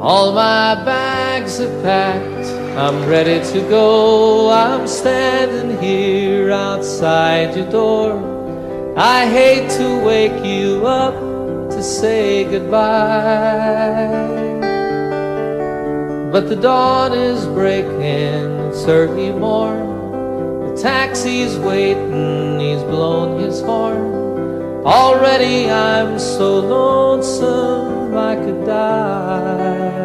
All my bags are packed, I'm ready to go. I'm standing here outside your door. I hate to wake you up to say goodbye, but the dawn is breaking, it's early morn. The taxi's waiting, he's blown his horn. Already I'm so lonesome I could die.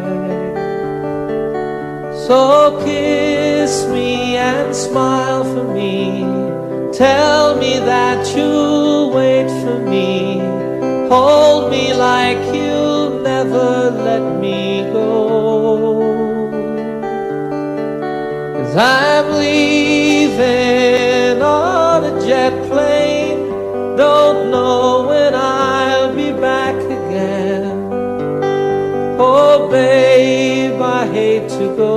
So kiss me and smile for me. Tell me that you'll wait for me. Hold me like you'll never let me go. 'Cause I'm leaving on a jet plane. Don't know when I'll be back again. Oh babe, I hate to go.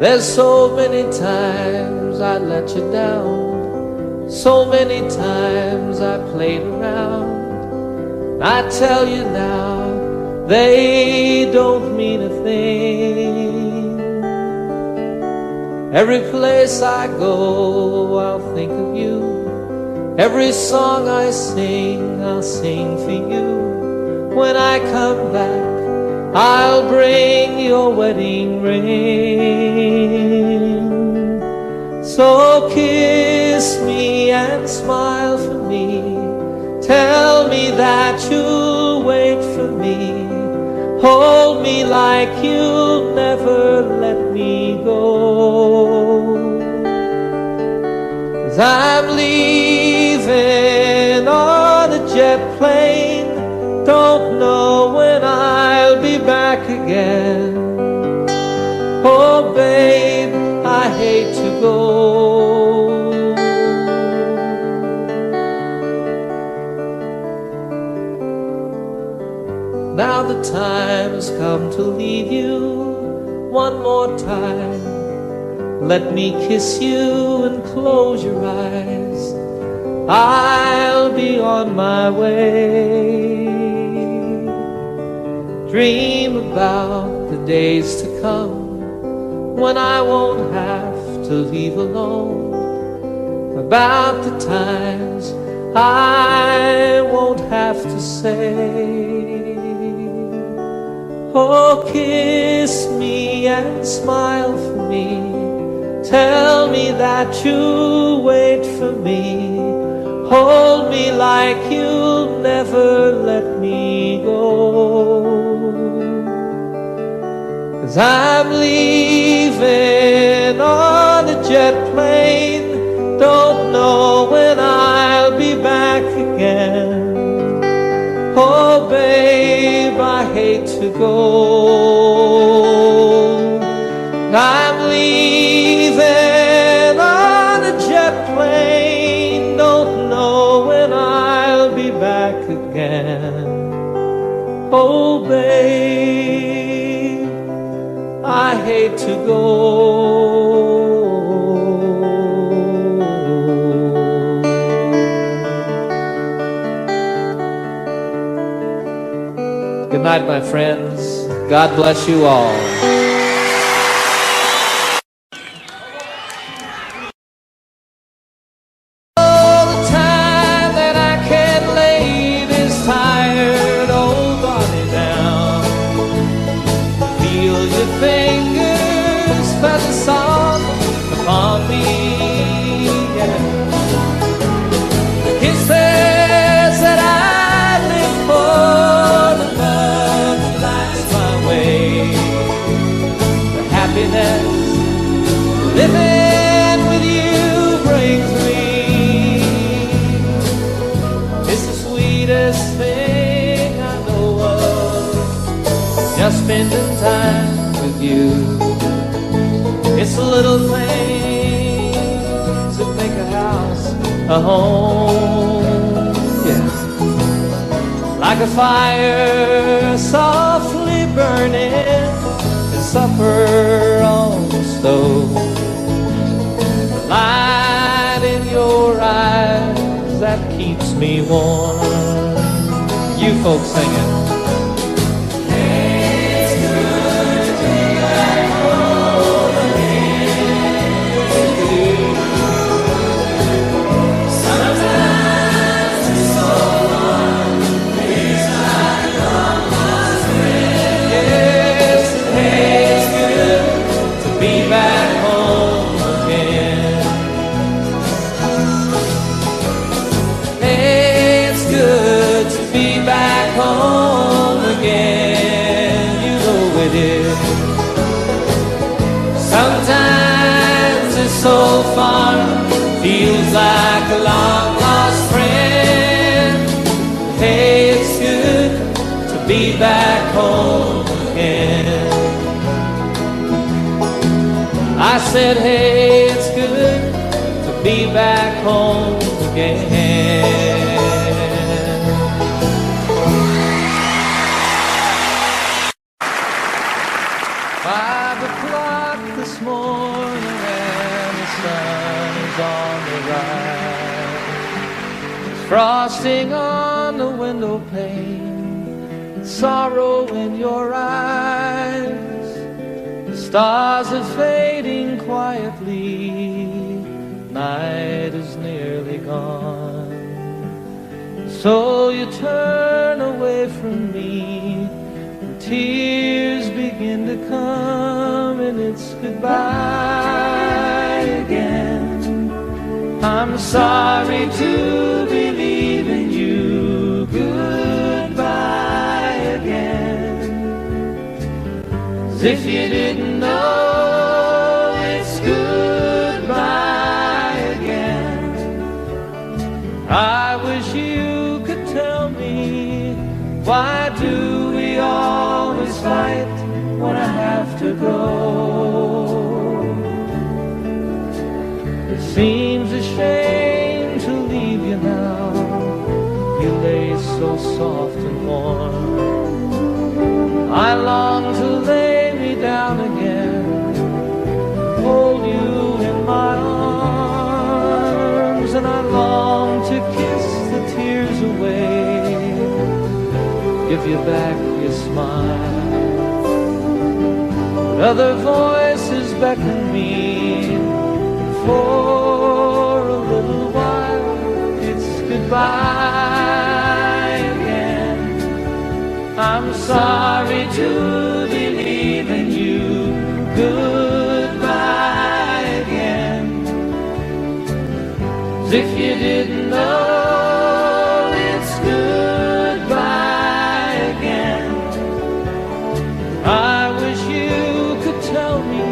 There's so many times I let you down, so many times I played around. I tell you now, they don't mean a thing. Every place I go, I'll think of you. Every song I sing, I'll sing for you. When I come back, I'll bring your wedding ring. So kiss me and smile for me. Tell me that you'll wait for me. Hold me like you'll never let me go. 'Cause I'm leaving on a jet plane. Don't know when I'll be back again. Oh babe, I hate to go. Now the time's come to leave you one more time. Let me kiss you and close your eyes. I'll be on my way. Dream about the days to come when I won't have to leave alone. About the times I won't have to say, oh, kiss me and smile for me. Tell me that you'll wait for me. Hold me like you'll never let me go. 'Cause I'm leaving on a jet plane. Don't know when I'll be back again. Oh babe, I hate to go. I'm leaving on a jet plane. Don't know when I'll be back again. Oh babe, I hate to go. Good night, my friends. God bless you all. Oh, the time that I can't lay this tired old body down. Feel your fingers feather soft upon me. Yeah. The kisses that I live for, the love that lights my way, the happiness living with you brings me. It's the sweetest thing I know of, just spending time with you. It's the little things that make a house a home. Yeah. Like a fire softly burning and supper on the stove. The light in your eyes that keeps me warm. You folks sing it. So far, feels like a long lost friend. Hey, it's good to be back home again. I said, hey, it's good to be back home again. 5 o'clock this morning, sun is on the rise. There's frosting on the window pane, sorrow in your eyes. The stars are fading quietly, night is nearly gone. So you turn away from me, and tears begin to come, and it's goodbye again. I'm sorry to believe in you. Goodbye again. As if you didn't know, it's goodbye again. I wish you could tell me, why do we always fight when I have to go? It seems a shame to leave you now. You lay so soft and warm. I long to lay me down again, hold you in my arms, and I long to kiss the tears away, give you back your smile. But other voices beckon me, for a little while it's goodbye again. I'm sorry to believe in you. Goodbye again. As if you didn't know, it's goodbye again. I wish you could tell me,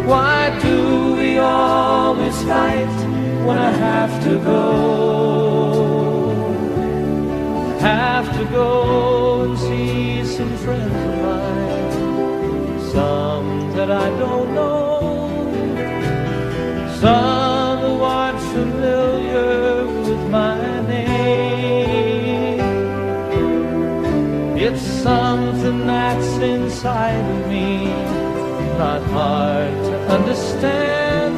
why do we always fight when I have to go? I have to go and see some friends of mine, some that I don't know, some who aren't familiar with my name. It's something that's inside of me, not hard to understand.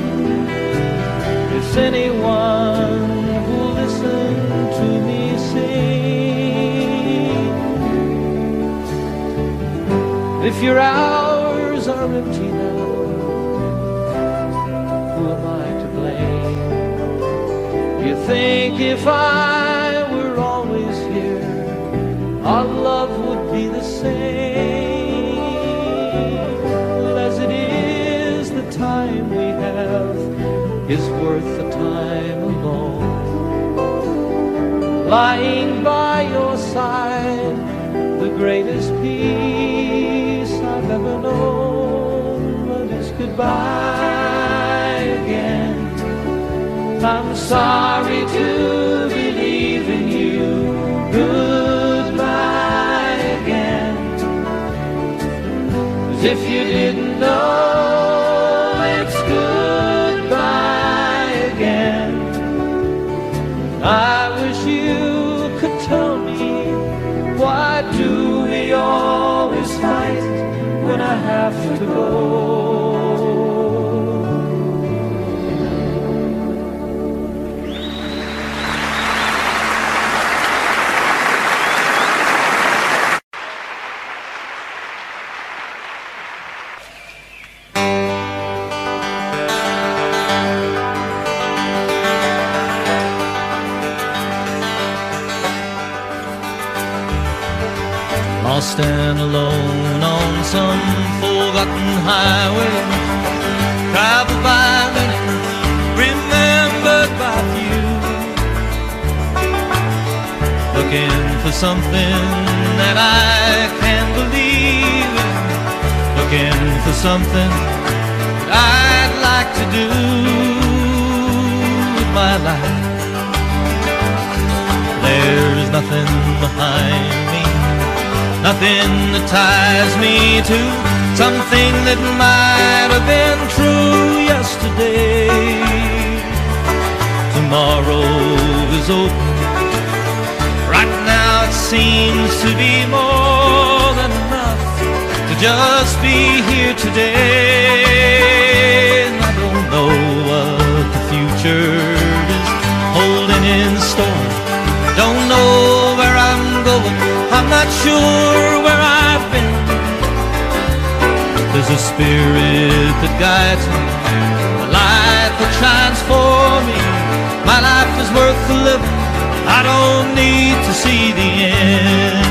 It's anyone who'll listen to me sing. If your hours are empty now, who am I to blame? You think if I were always here, our love would be the same. Well, as it is, the time we have is worth the time alone. Lying by your side, the greatest peace I've ever known. But it's goodbye again. I'm sorry to believe in you. Goodbye again. As if you didn't know, it's goodbye again. I wish you could tell me, why do we always fight when I have to go? stand alone on some forgotten highway, traveled by many, remembered by few, looking for something that I can believe in, looking for something that I'd like to do with my life. There's nothing behind me, nothing that ties me to something that might have been true yesterday. Tomorrow is open. Right now it seems to be more than enough to just be here today. And I don't know what the future is holding in store. Don't know where I'm going, I'm not sure where I've been. There's a spirit that guides me, a light that shines for me. My life is worth the living, I don't need to see the end.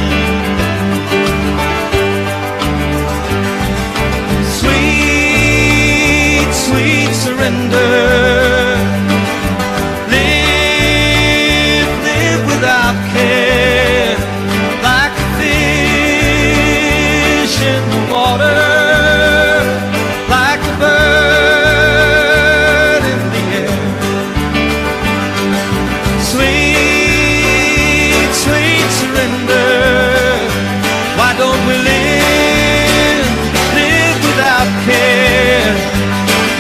Sweet, sweet surrender. Without care, like a fish in the water, like a bird in the air. Sweet, sweet surrender. Why don't we live without care,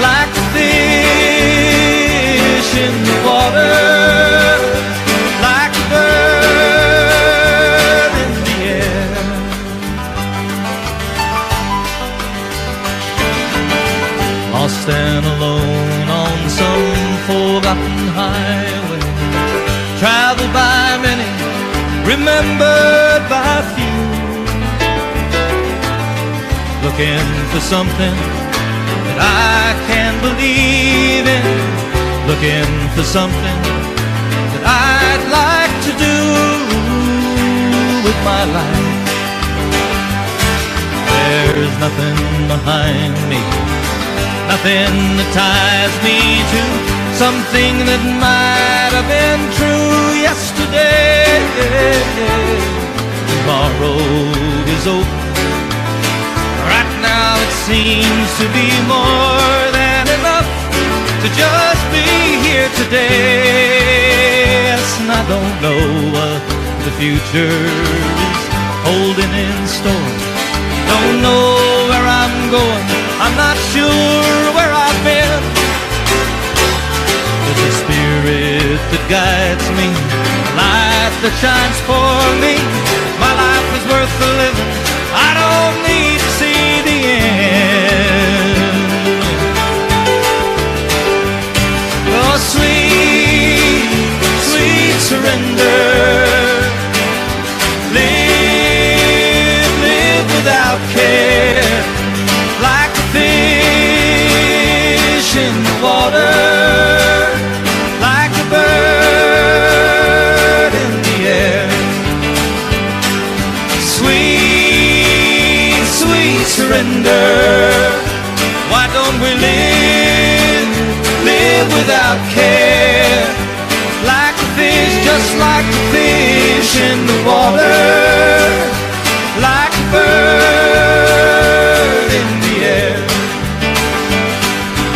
like a fish in the water? I'll stand alone on some forgotten highway, traveled by many, remembered by few, looking for something that I can believe in, looking for something that I'd like to do with my life. There's nothing behind me, nothing that ties me to something that might have been true yesterday. Tomorrow is open. Right now it seems to be more than enough to just be here today. Yes, and I don't know what the future is holding in store. Don't know where I'm going, I'm not sure where I've been. There's a spirit that guides me, a light that shines for me. My life is worth the living, I don't need to see the end. Oh, sweet, sweet surrender. Live without care, like a fish in the water, like a bird in the air. Sweet, sweet surrender. Why don't we live without care, like a fish, just like a fish in the water, like a bird in the air.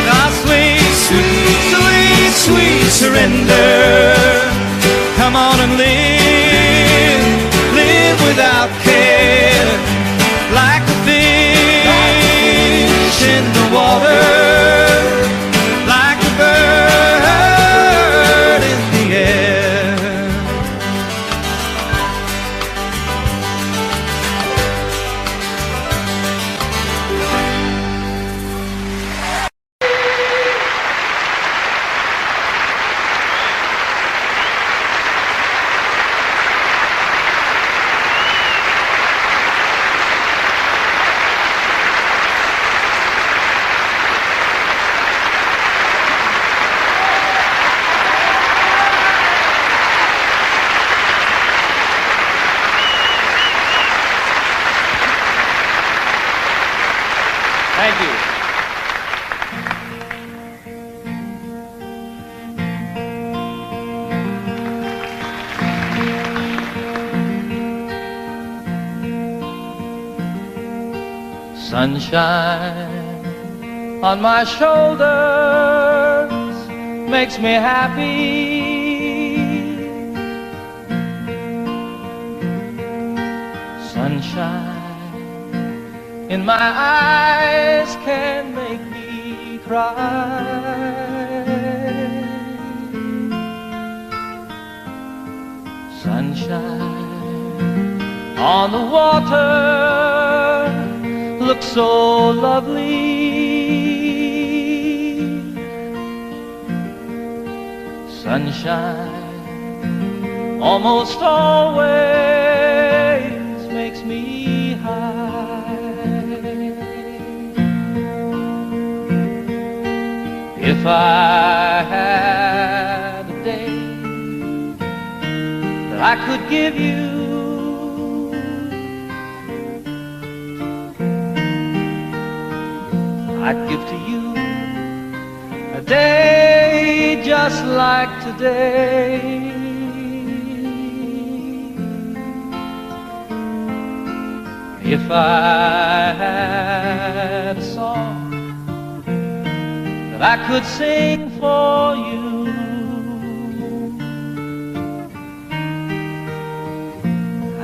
Now sweet, sweet, sweet, sweet surrender. Come on and live without care, like a fish in the water, like a bird in the air. Thank you. Sunshine on my shoulders makes me happy. Sunshine in my eyes can make me cry. Sunshine on the water looks so lovely. Sunshine almost always makes me high. If I had a day that I could give you, I'd give to you a day just like today. If I had a song that I could sing for you,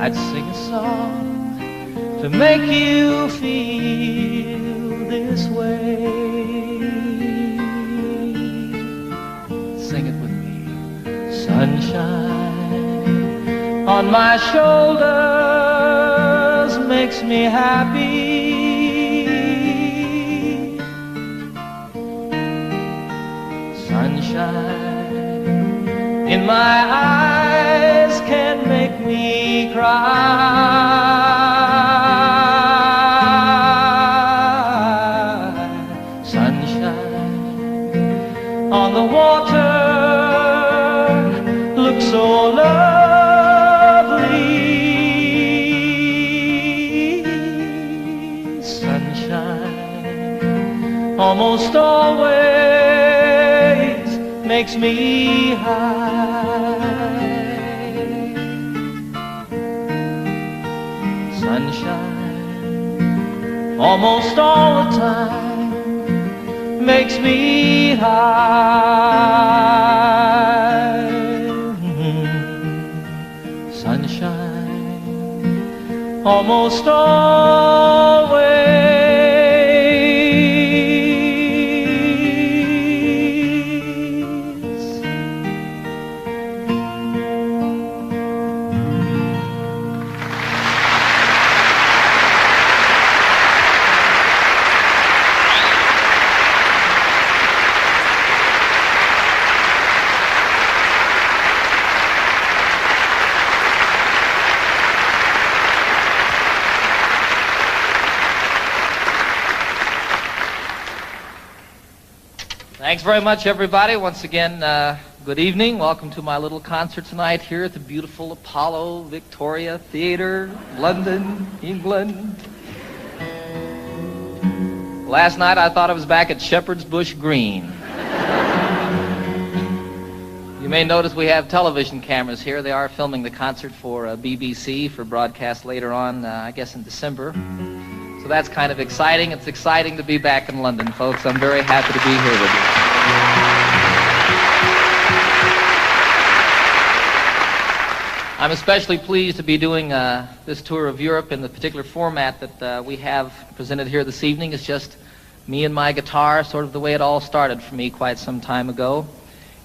I'd sing a song to make you feel this way. Sing it with me. Sunshine on my shoulders makes me happy. Sunshine in my eyes can make me cry. On the water looks so lovely. Sunshine almost always makes me high. Sunshine almost all the time makes me high. Sunshine almost always Thanks very much, everybody. Once again, good evening. Welcome to my little concert tonight here at the beautiful Apollo Victoria Theatre, London, England. Last night I thought I was back at Shepherd's Bush Green. You may notice we have television cameras here. They are filming the concert for BBC for broadcast later on, I guess in December. So that's kind of exciting. It's exciting to be back in London, folks. I'm very happy to be here with you. I'm especially pleased to be doing this tour of Europe in the particular format that we have presented here this evening. It's just me and my guitar, sort of the way it all started for me quite some time ago.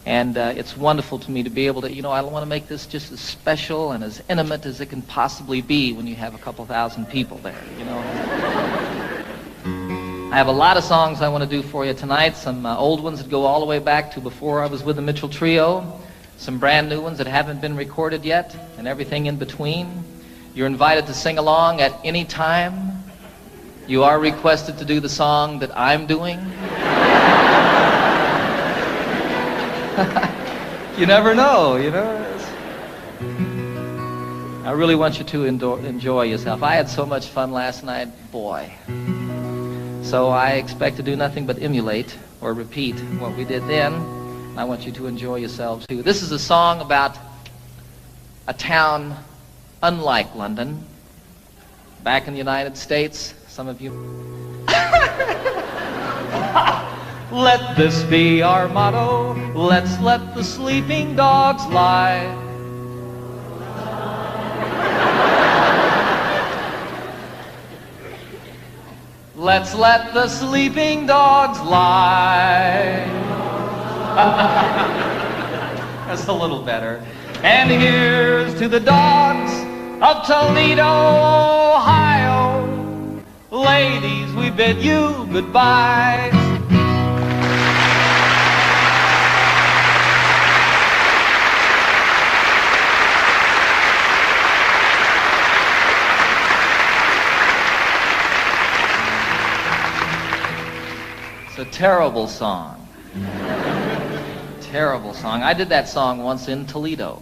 And it's wonderful to me to be able to, I want to make this just as special and as intimate as it can possibly be when you have a couple thousand people there, I have a lot of songs I want to do for you tonight, some old ones that go all the way back to before I was with the Mitchell Trio, some brand new ones that haven't been recorded yet, and everything in between. You're invited to sing along at any time. You are requested to do the song that I'm doing. You never know, I really want you to enjoy yourself. I had so much fun last night, boy. So I expect to do nothing but emulate or repeat what we did then. I want you to enjoy yourselves too. This is a song about a town unlike London. Back in the United States, some of you... Let this be our motto. Let's let the sleeping dogs lie. Let's let the sleeping dogs lie. That's a little better. And here's to the dogs of Toledo, Ohio. Ladies, we bid you goodbye. It's a terrible song. Terrible song. I did that song once in Toledo.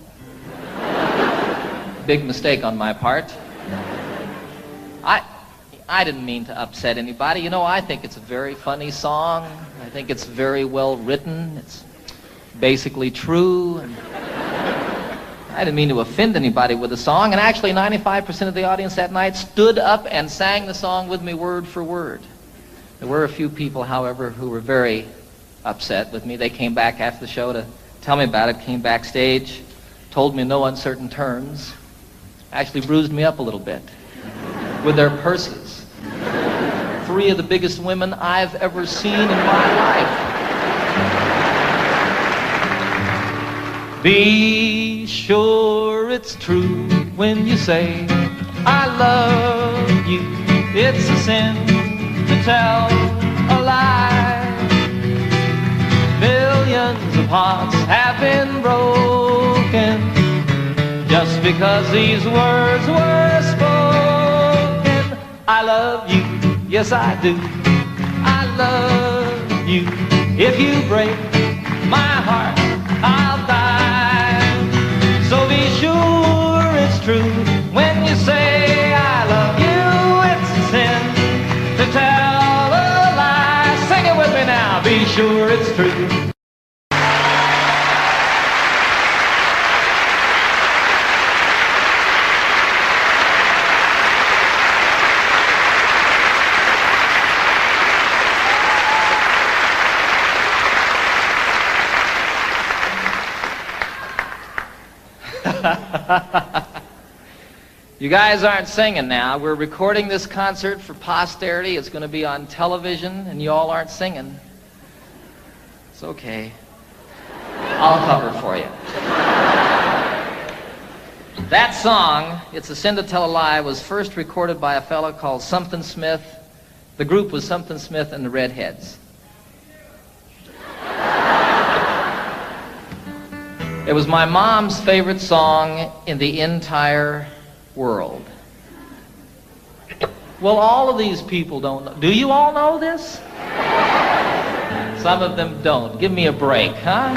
Big mistake on my part. I didn't mean to upset anybody. You know, I think it's a very funny song. I think it's very well written. It's basically true. And I didn't mean to offend anybody with the song. And actually, 95% of the audience that night stood up and sang the song with me word for word. There were a few people, however, who were very upset with me. They came back after the show to tell me about it, came backstage, told me in no uncertain terms, actually bruised me up a little bit with their purses. 3 of the biggest women I've ever seen in my life. Be sure it's true when you say, I love you. It's a sin to tell a lie. Millions of hearts have been broken just because these words were spoken. I love you, yes I do. I love you. If you break my heart, I'll die. So be sure it's true when you say I love you. It's a sin to tell a lie. Sing it with me now. Be sure it's true. You guys aren't singing now. We're recording this concert for posterity. It's going to be on television, and you all aren't singing. It's okay. I'll cover for you. That song, It's a Sin to Tell a Lie, was first recorded by a fellow called Something Smith. The group was Something Smith and the Redheads. It was my mom's favorite song in the entire world. Well, all of these people don't know. Do you all know this? Some of them don't. Give me a break, huh?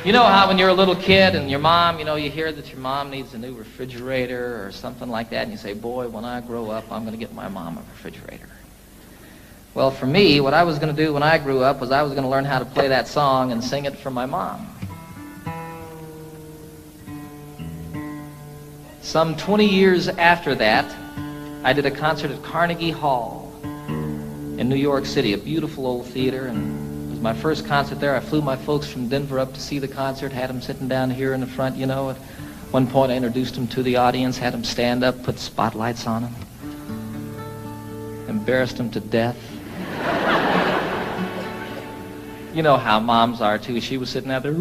You know how when you're a little kid and your mom, you hear that your mom needs a new refrigerator or something like that, and you say, boy, when I grow up, I'm going to get my mom a refrigerator. Well, for me, what I was going to do when I grew up was I was going to learn how to play that song and sing it for my mom. Some 20 years after that, I did a concert at Carnegie Hall in New York City, a beautiful old theater, and it was my first concert there. I flew my folks from Denver up to see the concert, had them sitting down here in the front, At one point I introduced them to the audience, had them stand up, put spotlights on them, embarrassed them to death. You know how moms are, too. She was sitting out there.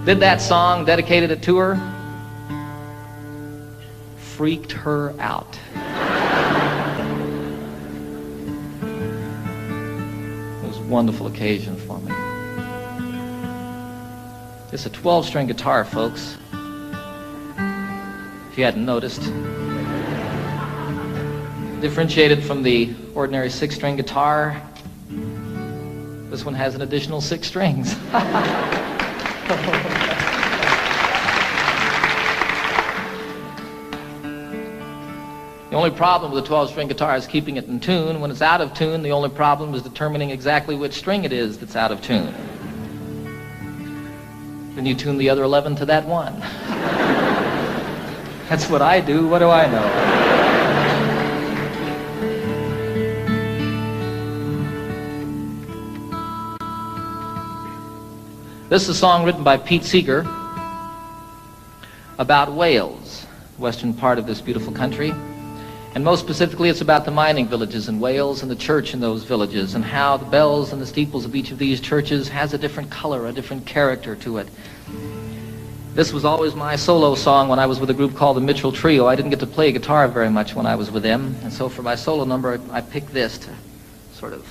Did that song, dedicated it to her. Freaked her out. It was a wonderful occasion for me. It's a 12-string guitar, folks. If you hadn't noticed. Differentiated from the ordinary 6-string guitar, this one has an additional 6 strings. The only problem with a 12-string guitar is keeping it in tune. When it's out of tune, the only problem is determining exactly which string it is that's out of tune. Then you tune the other 11 to that one. That's what I do. What do I know? This is a song written by Pete Seeger about Wales, the western part of this beautiful country. And most specifically, it's about the mining villages in Wales and the church in those villages and how the bells and the steeples of each of these churches has a different color, a different character to it. This was always my solo song when I was with a group called the Mitchell Trio. I didn't get to play guitar very much when I was with them, and so for my solo number, I picked this to sort of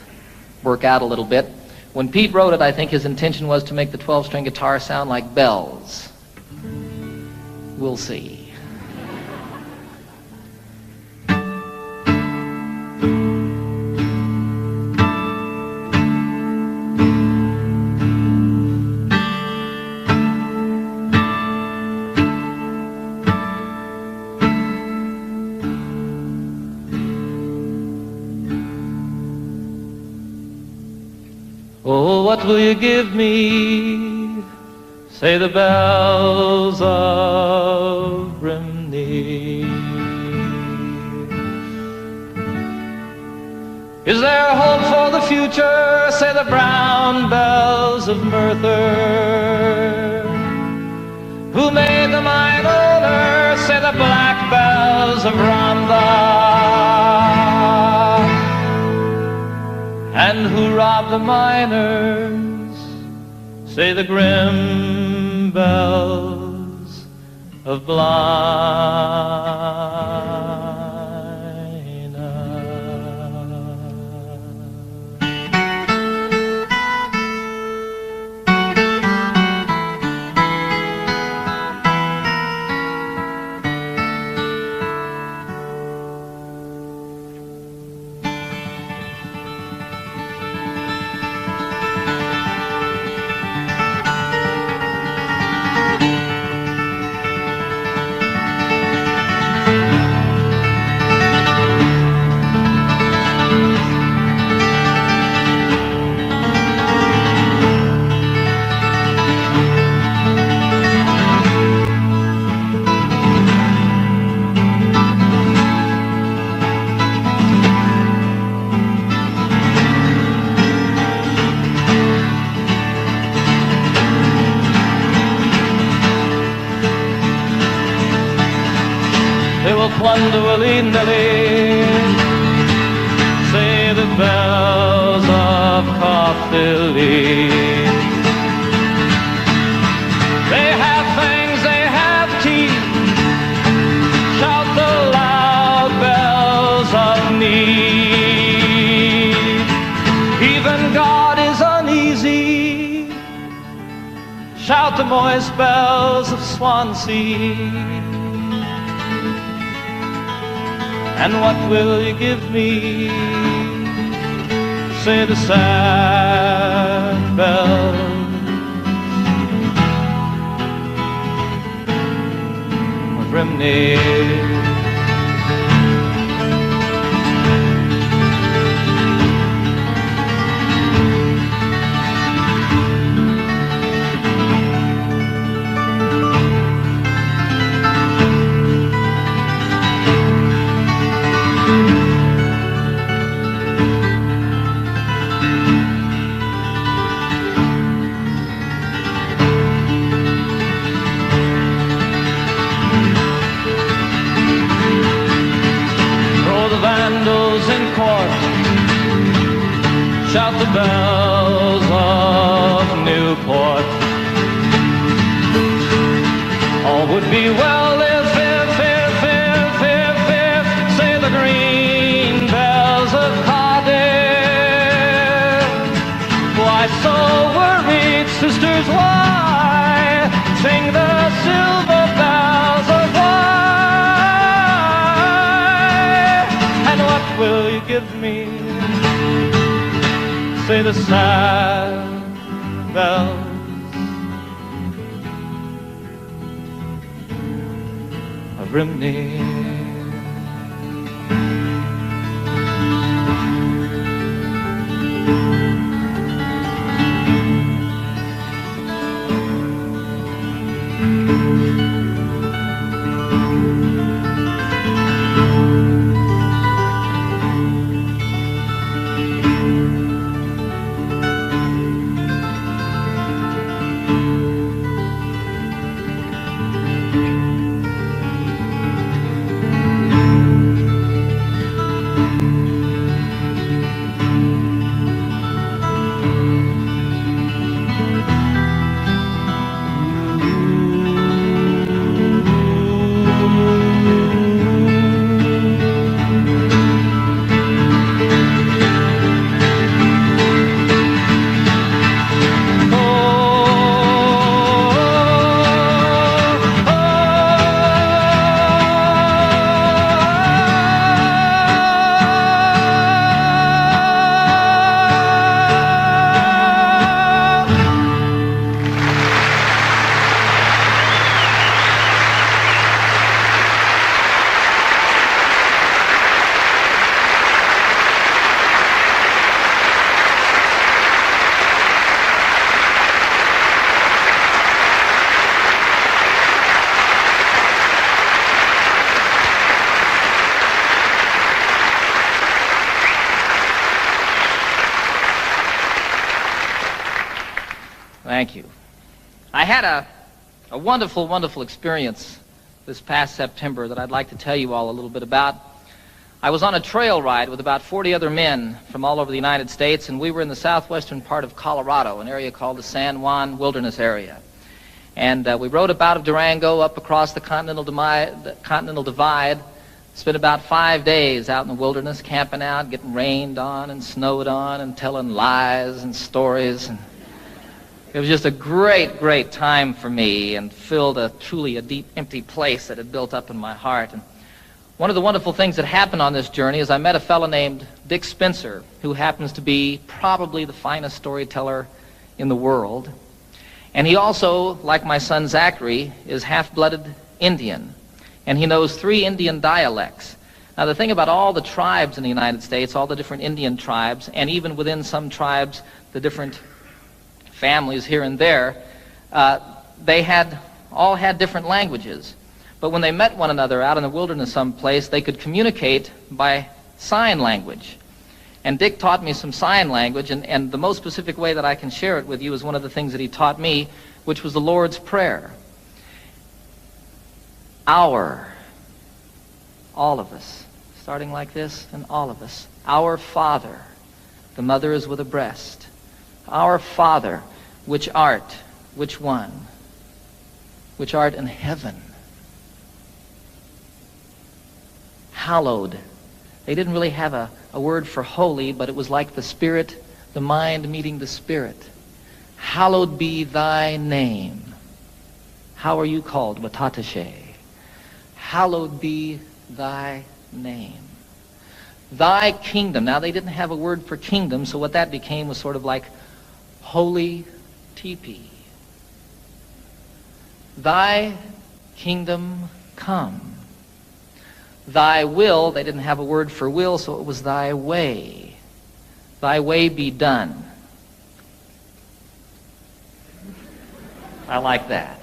work out a little bit. When Pete wrote it, I think his intention was to make the 12-string guitar sound like bells. We'll see. Oh, what will you give me? Say the bells of Brimney. Is there hope for the future? Say the brown bells of Merthyr. Who made the mine owner? Say the black bells of Rhondda. And who robbed the miners? Say the grim bells of Blaina. Plunder willy-nilly, say the bells of Caerphilly. They have fangs, they have teeth, shout the loud bells of need. Even God is uneasy, shout the moist bells of Swansea. And what will you give me? Say the sad bells of Brimney. Shout the bells of Newport. All would be well if, say the green bells of Cardiff. Why so worried, sisters, why sing the silver bells of why? And what will you give me? Say the sad bells of Brimney. Thank you. I had a wonderful, wonderful experience this past September that I'd like to tell you all a little bit about. I was on a trail ride with about 40 other men from all over the United States, and we were in the southwestern part of Colorado, an area called the San Juan Wilderness Area. And we rode up out of Durango up across the Continental Divide, spent about 5 days out in the wilderness, camping out, getting rained on and snowed on and telling lies and stories. And it was just a great, great time for me and filled truly a deep, empty place that had built up in my heart. And one of the wonderful things that happened on this journey is I met a fellow named Dick Spencer, who happens to be probably the finest storyteller in the world. And he also, like my son Zachary, is half-blooded Indian. And he knows 3 Indian dialects. Now, the thing about all the tribes in the United States, all the different Indian tribes, and even within some tribes, the different families here and there, they all had different languages. But when they met one another out in the wilderness someplace, they could communicate by sign language. And Dick taught me some sign language, and the most specific way that I can share it with you is one of the things that he taught me, which was the Lord's Prayer. Our, all of us, starting like this, and all of us. Our Father, the mother is with a breast. Our Father, which art, which one? Which art in heaven. Hallowed. They didn't really have a word for holy, but it was like the Spirit, the mind meeting the Spirit. Hallowed be thy name. How are you called? Watatashe. Hallowed be thy name. Thy kingdom. Now, they didn't have a word for kingdom, so what that became was sort of like holy teepee. Thy kingdom come. Thy will, they didn't have a word for will, so it was thy way. Thy way be done. I like that.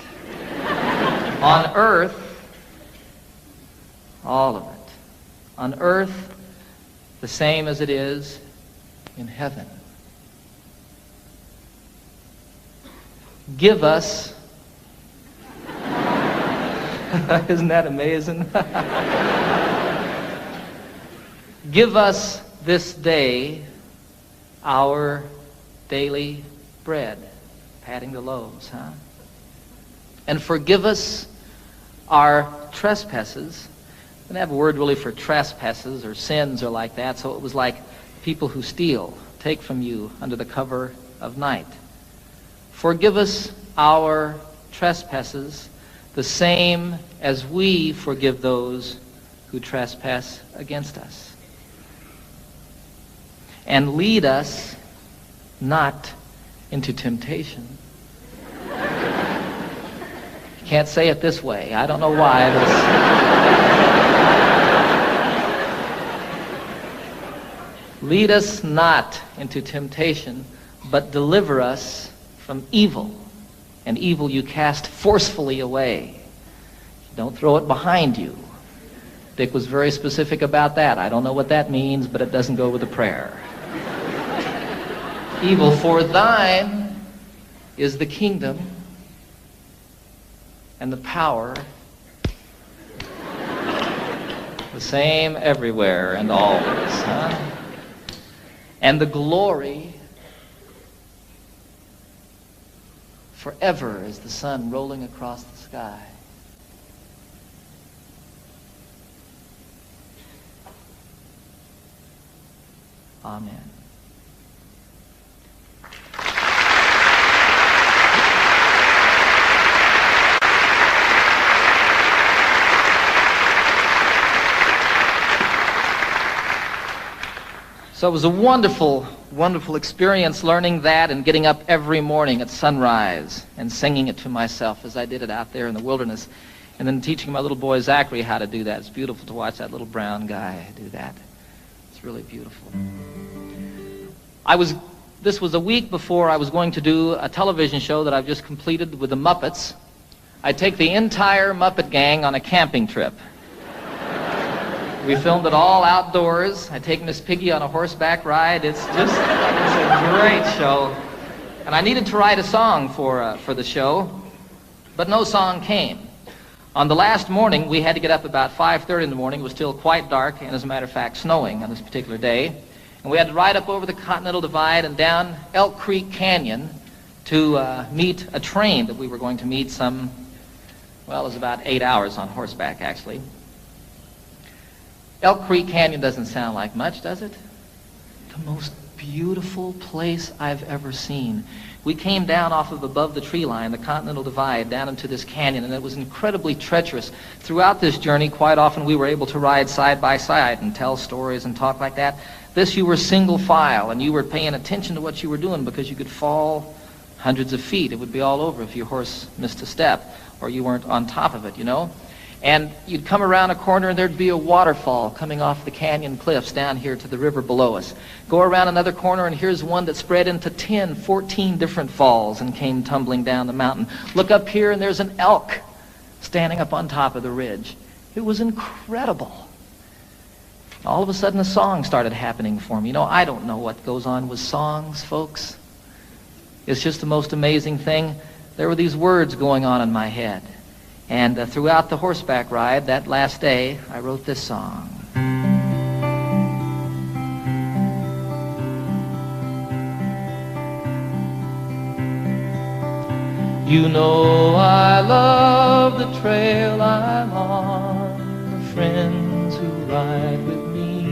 On earth, all of it. On earth, the same as it is in heaven. Give us, isn't that amazing? Give us this day our daily bread. Patting the loaves, huh? And forgive us our trespasses. I didn't have a word really for trespasses or sins or like that, so it was like people who steal, take from you under the cover of night. Forgive us our trespasses, the same as we forgive those who trespass against us. And lead us not into temptation. You can't say it this way. I don't know why. Lead us not into temptation, but deliver us from evil. And evil you cast forcefully away. Don't throw it behind you. Dick was very specific about that. I don't know what that means, but it doesn't go with the prayer. Evil, for thine is the kingdom and the power, the same everywhere and always, huh? And the glory forever as the sun rolling across the sky. Amen. So it was a wonderful, wonderful experience learning that and getting up every morning at sunrise and singing it to myself as I did it out there in the wilderness, and then teaching my little boy Zachary how to do that. It's beautiful to watch that little brown guy do that. It's really beautiful. This was a week before I was going to do a television show that I've just completed with the Muppets. I take the entire Muppet gang on a camping trip. We filmed it all outdoors. I take Miss Piggy on a horseback ride. It's a great show. And I needed to write a song for the show, but no song came. On the last morning, we had to get up about 5:30 in the morning. It was still quite dark, and as a matter of fact, snowing on this particular day. And we had to ride up over the Continental Divide and down Elk Creek Canyon to meet a train that we were going to meet it was about 8 hours on horseback, actually. Elk Creek Canyon doesn't sound like much, does it? The most beautiful place I've ever seen. We came down off of above the tree line, the Continental Divide, down into this canyon, and it was incredibly treacherous. Throughout this journey, quite often we were able to ride side by side and tell stories and talk like that. This, you were single file, and you were paying attention to what you were doing because you could fall hundreds of feet. It would be all over if your horse missed a step or you weren't on top of it, you know. And you'd come around a corner and there'd be a waterfall coming off the canyon cliffs down here to the river below us. Go around another corner and here's one that spread into 10, 14 different falls and came tumbling down the mountain. Look up here and there's an elk standing up on top of the ridge. It was incredible. All of a sudden a song started happening for me. You know, I don't know what goes on with songs, folks. It's just the most amazing thing. There were these words going on in my head. And throughout the horseback ride, that last day, I wrote this song. You know I love the trail I'm on, the friends who ride with me,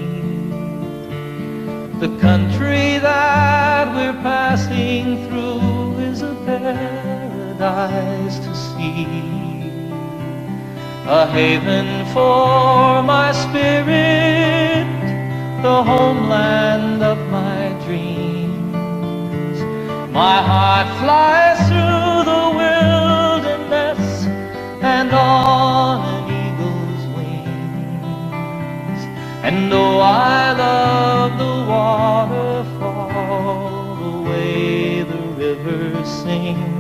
the country that we're passing through is a paradise to see. A haven for my spirit, the homeland of my dreams. My heart flies through the wilderness and on an eagle's wings. And though I love the waterfall, the way the rivers sing,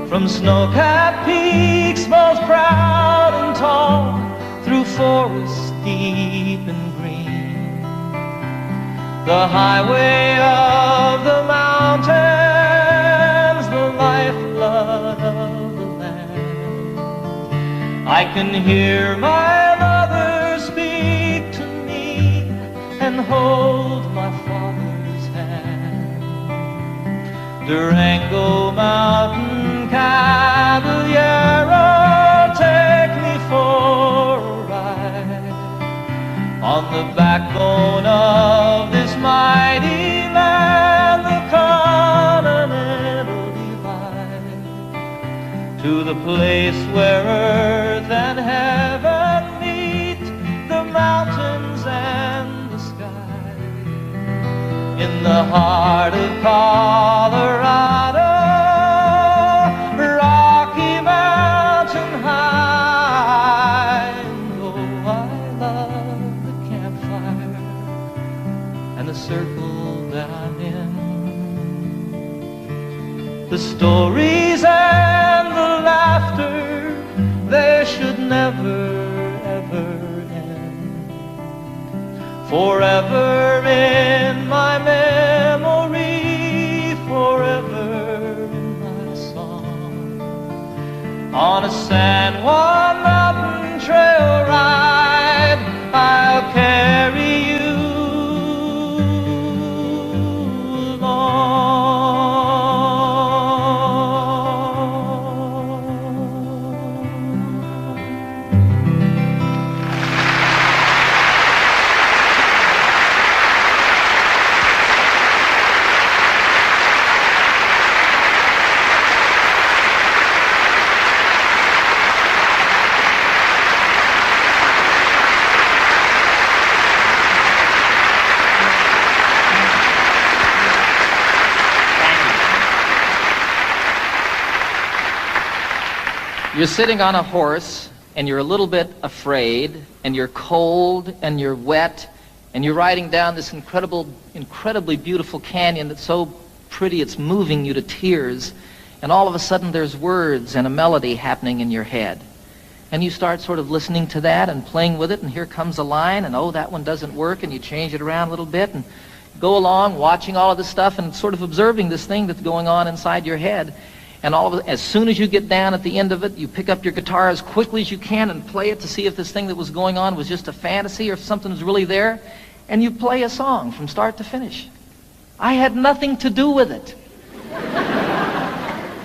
from snow-capped peaks most proud and tall, through forests deep and green, the highway of the mountains, the lifeblood of the land. I can hear my mother speak to me and hold my father's hand. Durango Mountain Caballero, take me for a ride on the backbone of this mighty land, the Continental Divide, to the place where earth and heaven meet, the mountains and the sky, in the heart of Colorado. Circle that I'm in, the stories and the laughter, they should never ever end. Forever in my memory, forever in my song. On a San Juan mountain trail ride, I'll carry you You're sitting on a horse, and you're a little bit afraid, and you're cold, and you're wet, and you're riding down this incredibly beautiful canyon that's so pretty it's moving you to tears, and all of a sudden there's words and a melody happening in your head. And you start sort of listening to that and playing with it, and here comes a line, and oh, that one doesn't work, and you change it around a little bit, and go along watching all of this stuff and sort of observing this thing that's going on inside your head. And all of it, as soon as you get down at the end of it, you pick up your guitar as quickly as you can and play it to see if this thing that was going on was just a fantasy or if something was really there. And you play a song from start to finish. I had nothing to do with it.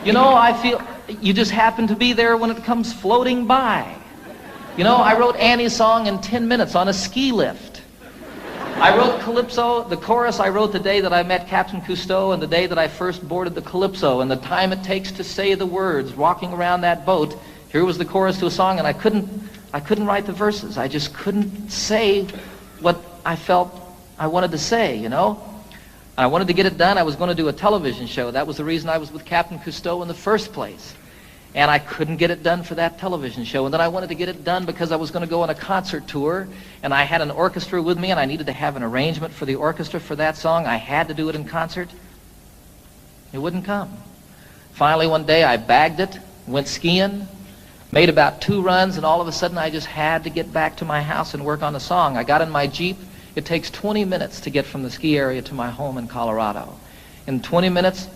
You know, I feel you just happen to be there when it comes floating by. You know, I wrote Annie's song in 10 minutes on a ski lift. I wrote Calypso, the chorus I wrote the day that I met Captain Cousteau and the day that I first boarded the Calypso, and the time it takes to say the words walking around that boat. Here was the chorus to a song, and I couldn't write the verses. I just couldn't say what I felt I wanted to say, you know. I wanted to get it done. I was going to do a television show. That was the reason I was with Captain Cousteau in the first place. And I couldn't get it done for that television show. And then I wanted to get it done because I was going to go on a concert tour, and I had an orchestra with me, and I needed to have an arrangement for the orchestra for that song. I had to do it in concert. It wouldn't come. Finally, one day, I bagged it, went skiing, made about 2 runs, and all of a sudden, I just had to get back to my house and work on the song. I got in my Jeep. It takes 20 minutes to get from the ski area to my home in Colorado. In 20 minutes,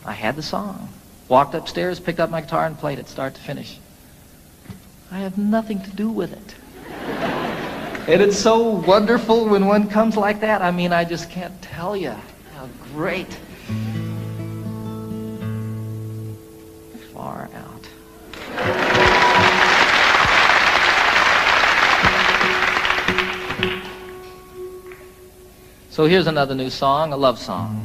I had the song. Walked upstairs, picked up my guitar, and played it start to finish. I have nothing to do with it. And it's so wonderful when one comes like that. I mean, I just can't tell you how great. Far out. So here's another new song, a love song.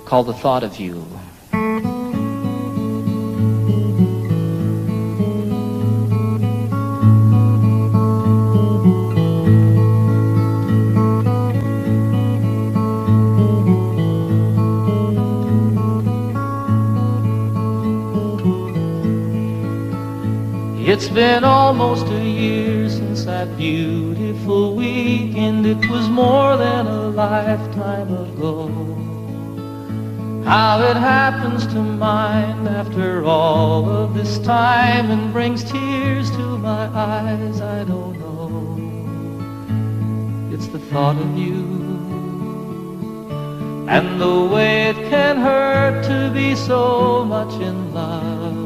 Called The Thought of You. It's been almost a year since that beautiful weekend. It was more than a lifetime ago. How it happens to mind after all of this time and brings tears to my eyes, I don't know. It's the thought of you and the way it can hurt to be so much in love.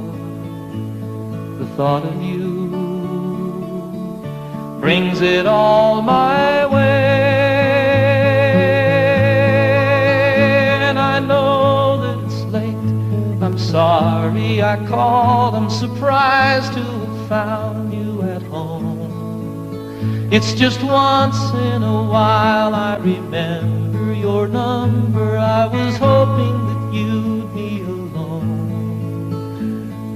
The thought of you brings it all my way. I'm sorry I called, I'm surprised to have found you at home. It's just once in a while I remember your number. I was hoping that you'd be alone,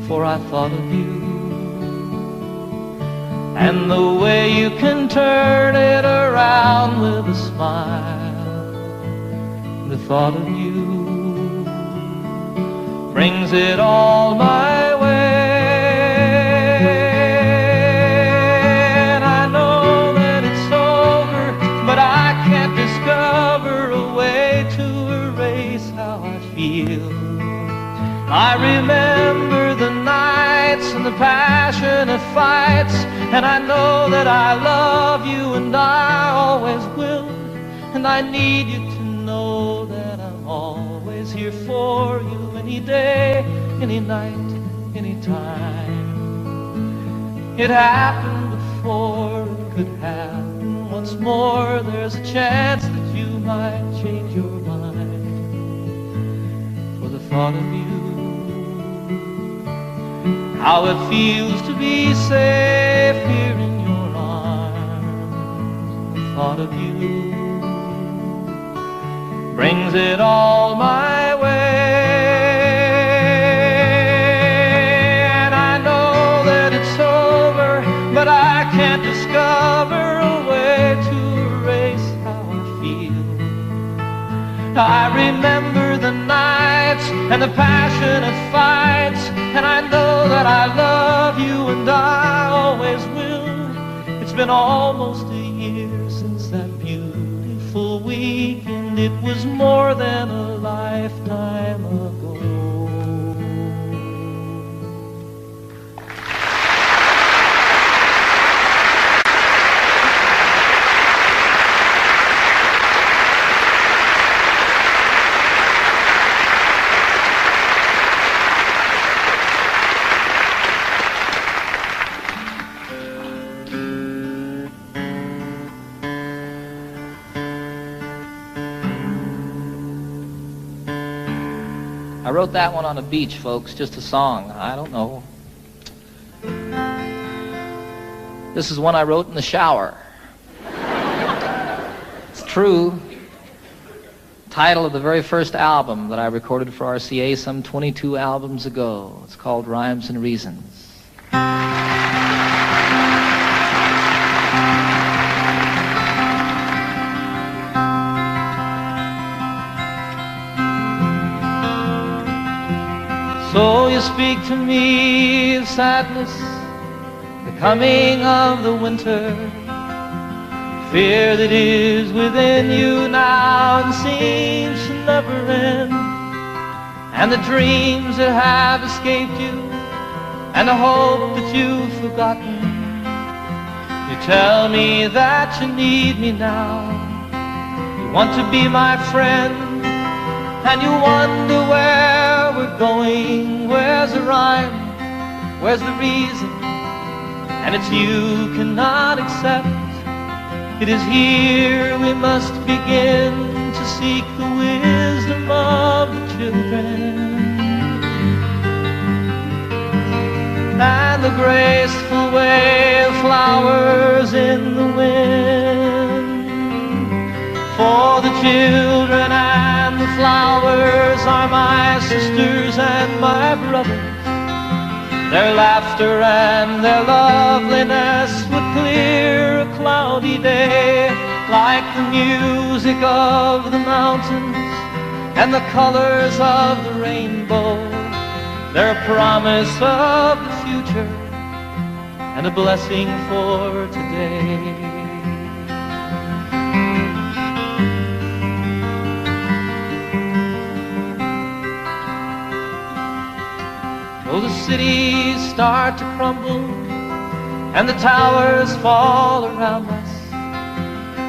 for I thought of you and the way you can turn it around with a smile. The thought of you brings it all my way. And I know that it's over, but I can't discover a way to erase how I feel. I remember the nights and the passionate fights, and I know that I love you and I always will. And I need you to know that I'm always here for you. Any day, any night, any time. It happened before, it could happen once more. There's a chance that you might change your mind. For the thought of you, how it feels to be safe here in your arms. The thought of you brings it all my way. But I can't discover a way to erase how I feel. I remember the nights and the passionate fights, and I know that I love you and I always will. It's been almost a year since that beautiful weekend. It was more than a lifetime ago. I wrote that one on a beach, folks, just a song. I don't know. This is one I wrote in the shower. It's true. Title of the very first album that I recorded for RCA some 22 albums ago. It's called Rhymes and Reasons. So you speak to me of sadness, the coming of the winter, fear that is within you now and seems to never end, and the dreams that have escaped you, and the hope that you've forgotten. You tell me that you need me now, you want to be my friend, and you wonder where we're going, where's the rhyme, where's the reason, and it's you cannot accept. It is here we must begin to seek the wisdom of the children, and the graceful way of flowers in the wind. For the children and the flowers are my sisters and my brothers. Their laughter and their loveliness would clear a cloudy day, like the music of the mountains and the colors of the rainbow. They're a promise of the future and a blessing for today. Though the cities start to crumble and the towers fall around us,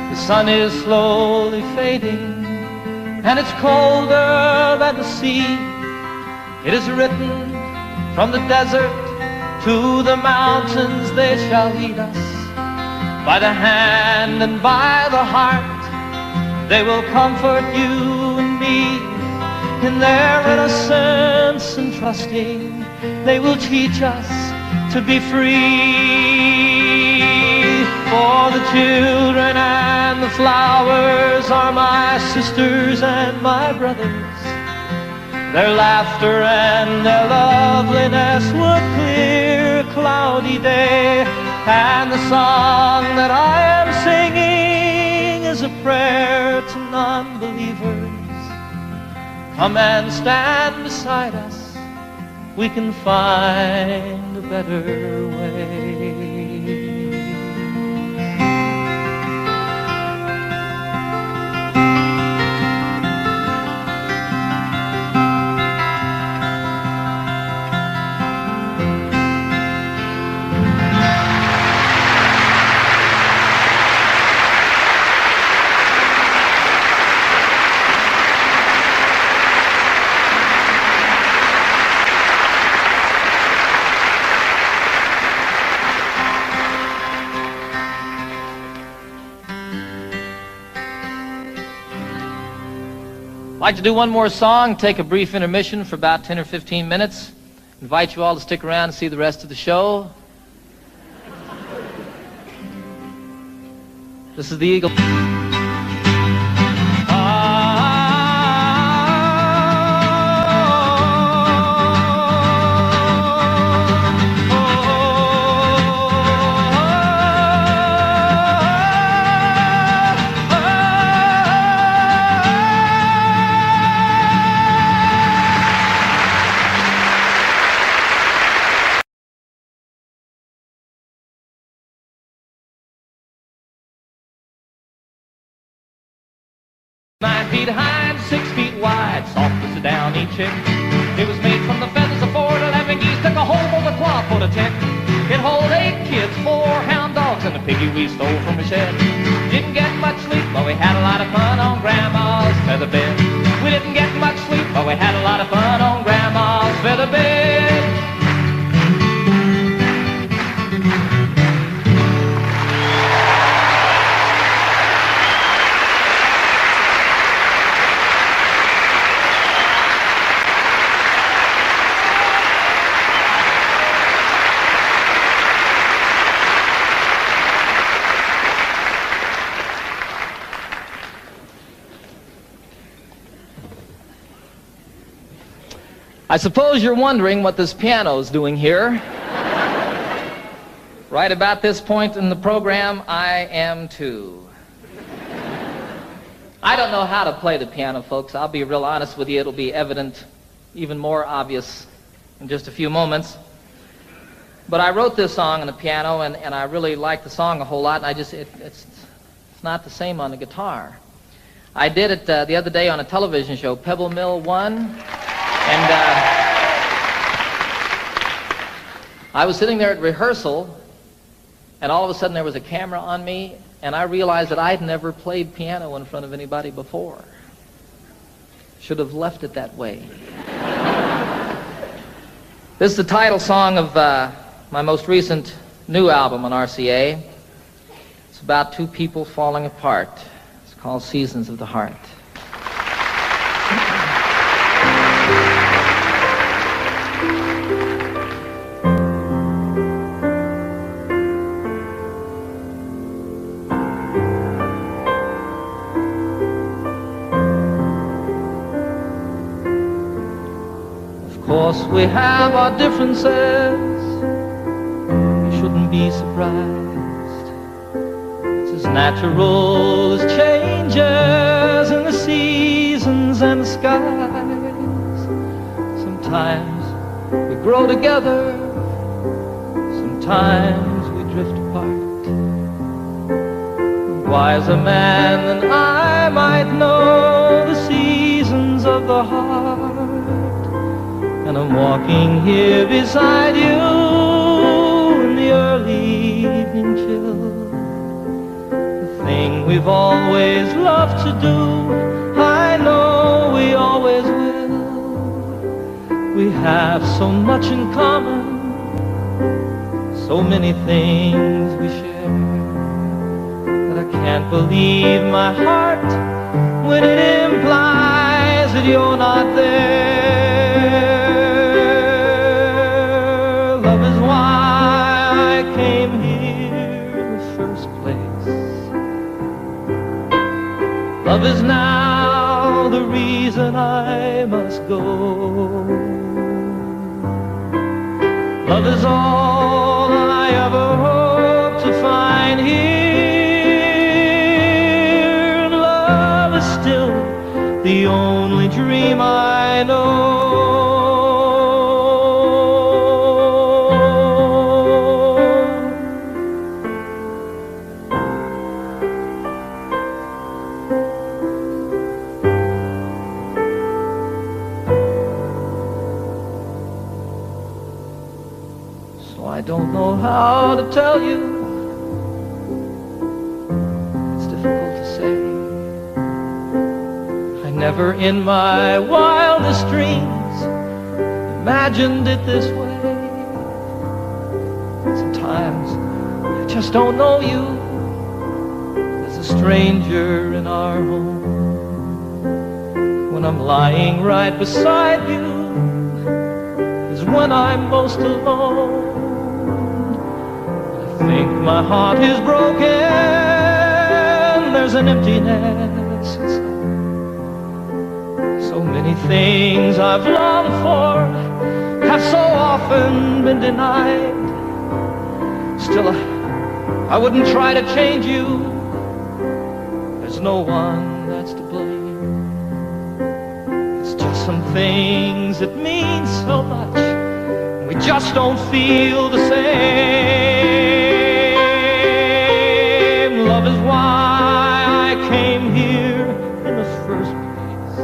the sun is slowly fading and it's colder than the sea. It is written from the desert to the mountains, they shall lead us by the hand and by the heart. They will comfort you and me in their innocence and trusting. They will teach us to be free. For the children and the flowers are my sisters and my brothers. Their laughter and their loveliness would clear a cloudy day. And the song that I am singing is a prayer to non-believers. Come and stand beside us, we can find a better way. I'd like to do one more song, take a brief intermission for about 10 or 15 minutes. Invite you all to stick around and see the rest of the show. This is the Eagle. feet high and 6 feet wide, soft as a downy chick. It was made from the feathers of 4 to 11 geese, took a whole bowl of cloth for the tick. It hold 8 kids, 4 hound dogs, and a piggy we stole from the shed. Didn't get much sleep, but we had a lot of fun on Grandma's feather bed. We didn't get much sleep, but we had a lot of fun on Grandma's feather bed. I suppose you're wondering what this piano's doing here. Right about this point in the program, I am too. I don't know how to play the piano, folks. I'll be real honest with you. It'll be evident, even more obvious, in just a few moments. But I wrote this song on the piano, and I really like the song a whole lot, and it's not the same on the guitar. I did it the other day on a television show, Pebble Mill 1, and I was sitting there at rehearsal, and all of a sudden there was a camera on me, and I realized that I'd never played piano in front of anybody before. Should have left it that way. This is the title song of my most recent new album on RCA. It's about two people falling apart. It's called Seasons of the Heart. Of course we have our differences. You shouldn't be surprised. It's as natural as changes in the seasons and the skies. Sometimes we grow together, sometimes we drift apart. A wiser man than I might know the seasons of the heart. And I'm walking here beside you in the early evening chill. The thing we've always loved to do, I know we always will. We have so much in common, so many things we share, that I can't believe my heart when it implies that you're not there. Love is now the reason I must go. Love is all I ever hope to find here. And love is still the only dream I know. I don't know how to tell you. It's difficult to say. I never in my wildest dreams imagined it this way. Sometimes I just don't know you. As a stranger in our home. When I'm lying right beside you is when I'm most alone. I think my heart is broken. There's an emptiness inside. So many things I've longed for have so often been denied. Still, I wouldn't try to change you. There's no one that's to blame. It's just some things that mean so much. We just don't feel the same. Love is why I came here in the first place.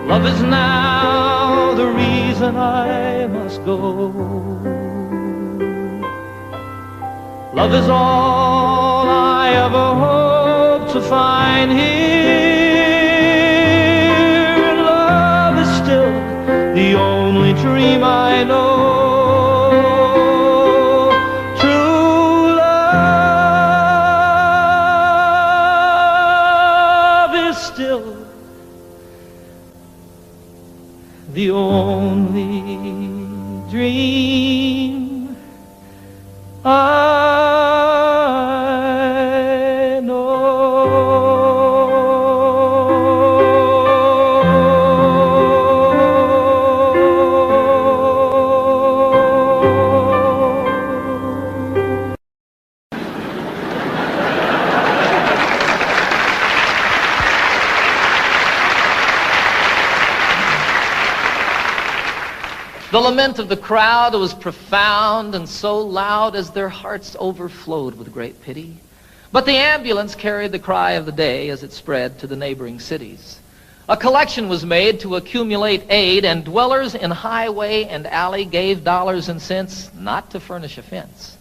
Love is now the reason I must go. Love is all I ever hope to find here. Love is still the only dream I know. True love is still the only dream I know. The lament of the crowd was profound and so loud as their hearts overflowed with great pity. But the ambulance carried the cry of the day as it spread to the neighboring cities. A collection was made to accumulate aid, and dwellers in highway and alley gave dollars and cents not to furnish a fence,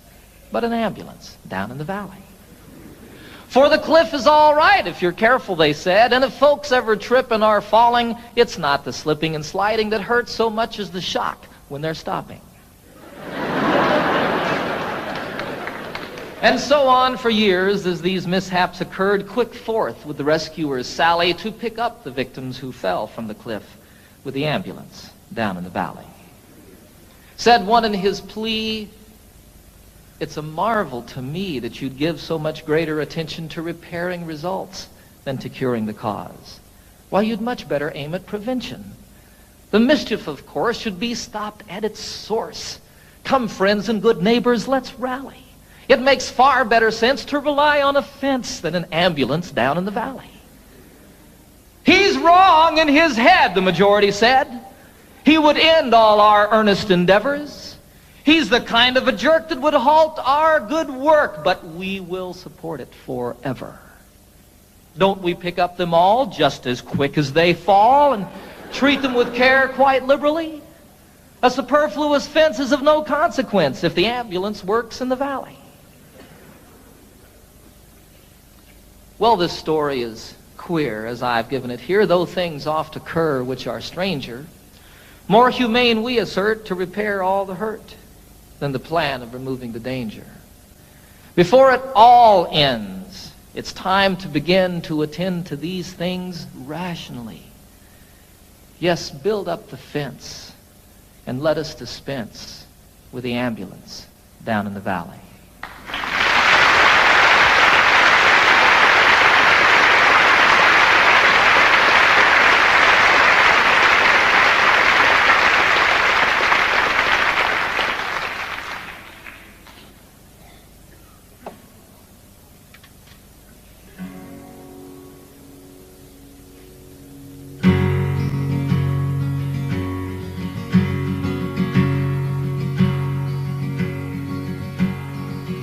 but an ambulance down in the valley. For the cliff is all right if you're careful, they said, and if folks ever trip and are falling, it's not the slipping and sliding that hurts so much as the shock when they're stopping. And so on for years as these mishaps occurred, quick forth with the rescuers sally to pick up the victims who fell from the cliff with the ambulance down in the valley. Said one in his plea, "It's a marvel to me that you'd give so much greater attention to repairing results than to curing the cause. Why, you'd much better aim at prevention. The mischief, of course, should be stopped at its source. Come, friends and good neighbors, let's rally. It makes far better sense to rely on a fence than an ambulance down in the valley." He's wrong in his head, the majority said. He would end all our earnest endeavors. He's the kind of a jerk that would halt our good work, but we will support it forever. Don't we pick up them all just as quick as they fall and treat them with care quite liberally? A superfluous fence is of no consequence if the ambulance works in the valley. Well, this story is queer as I've given it here, though things oft occur which are stranger. More humane, we assert, to repair all the hurt than the plan of removing the danger. Before it all ends, it's time to begin to attend to these things rationally. Yes, build up the fence and let us dispense with the ambulance down in the valley.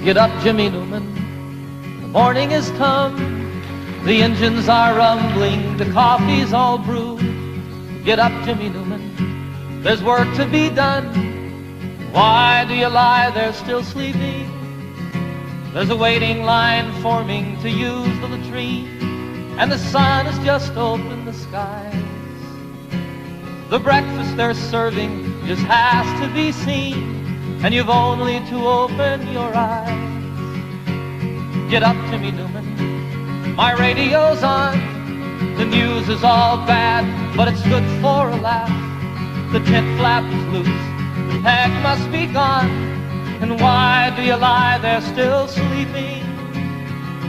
Get up, Jimmy Newman, the morning has come. The engines are rumbling, the coffee's all brewed. Get up, Jimmy Newman, there's work to be done. Why do you lie there still sleeping? There's a waiting line forming to use the latrine, and the sun has just opened the skies. The breakfast they're serving just has to be seen, and you've only to open your eyes. Get up, Jimmy Newman, my radio's on. The news is all bad, but it's good for a laugh. The tent flap is loose, the peg must be gone. And why do you lie there still sleeping?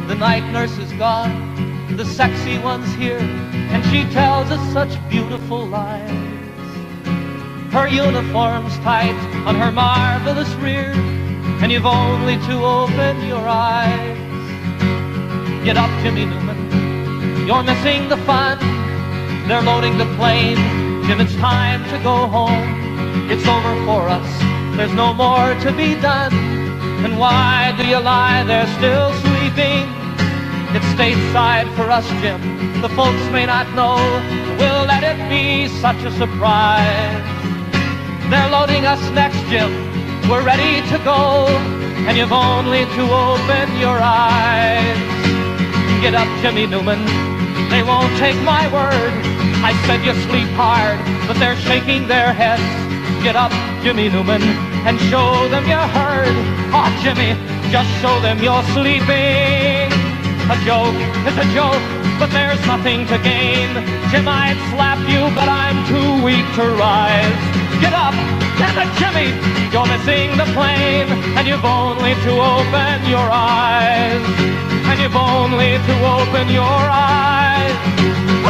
The night nurse is gone, the sexy one's here, and she tells us such beautiful lies. Her uniform's tight on her marvelous rear, and you've only to open your eyes. Get up, Jimmy Newman, you're missing the fun. They're loading the plane, Jim, it's time to go home. It's over for us, there's no more to be done. And why do you lie there still sleeping? It's stateside for us, Jim, the folks may not know. We'll let it be such a surprise. They're loading us next, Jim, we're ready to go, and you've only to open your eyes. Get up, Jimmy Newman, they won't take my word. I said you sleep hard, but they're shaking their heads. Get up, Jimmy Newman, and show them you heard. Oh, Jimmy, just show them you're sleeping. A joke is a joke, but there's nothing to gain. Jim, I'd slap you, but I'm too weak to rise. Get up, damn it, Jimmy, you're missing the plane, and you've only to open your eyes. And you've only to open your eyes.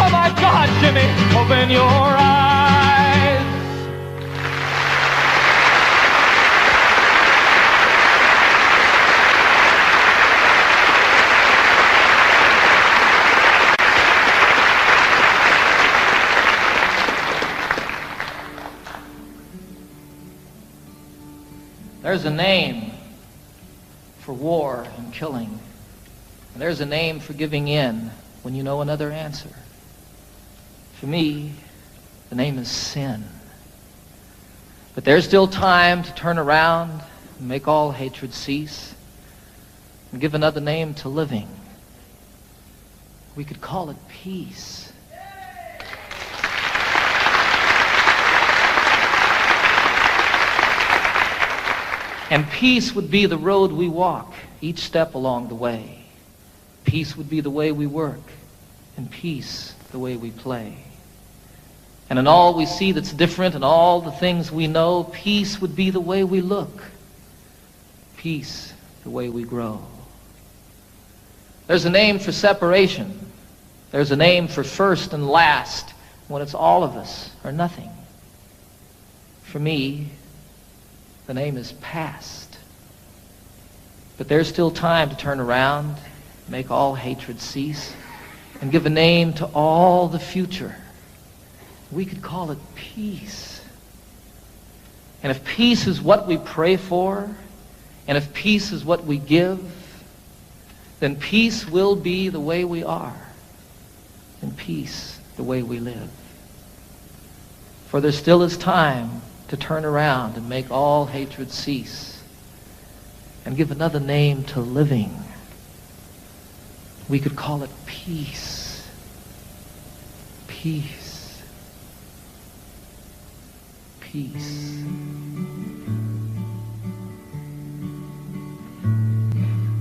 Oh my God, Jimmy, open your eyes. There's a name for war and killing. And there's a name for giving in when you know another answer. For me, the name is sin. But there's still time to turn around and make all hatred cease and give another name to living. We could call it peace. And peace would be the road we walk each step along the way. Peace would be the way we work, and peace the way we play. And in all we see that's different and all the things we know, peace would be the way we look. Peace the way we grow. There's a name for separation. There's a name for first and last when it's all of us or nothing. For me, the name is past. But there's still time to turn around, make all hatred cease, and give a name to all the future. We could call it peace. And if peace is what we pray for, and if peace is what we give, then peace will be the way we are, and peace the way we live. For there still is time to turn around and make all hatred cease and give another name to living. We could call it peace. Peace. Peace.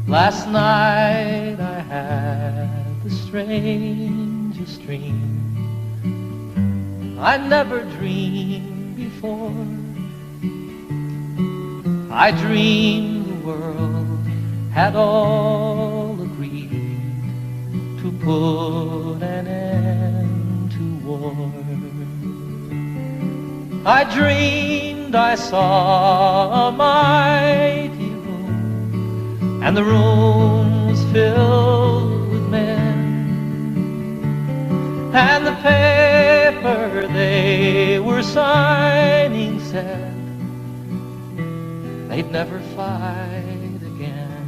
Last night I had the strangest dream. I never dreamed before. I dreamed the world had all agreed to put an end to war. I dreamed I saw a mighty room, and the room was filled with men, and the paper they were signing said they'd never fight again.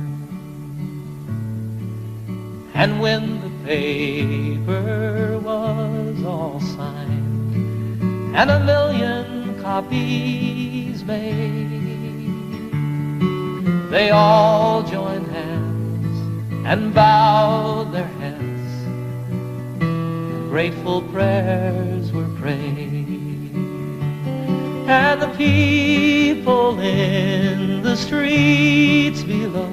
And when the paper was all signed and 1,000,000 copies made, they all joined hands and bowed their heads, and grateful prayers were prayed. And the people in the streets below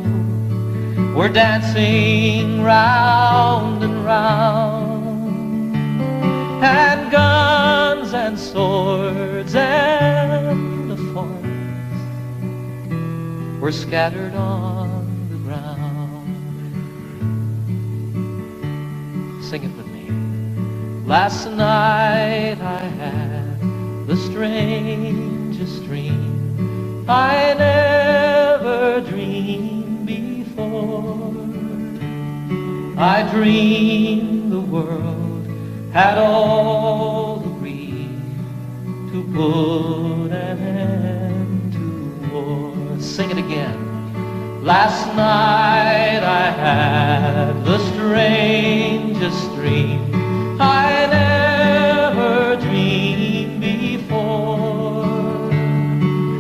were dancing round and round, and guns and swords and the forms were scattered on the ground. Sing it with me. Last night I had the strangest dream. I never dreamed before. I dreamed the world had all agreed to put an end to war. Sing it again. Last night I had the strangest dream. I never dreamed before.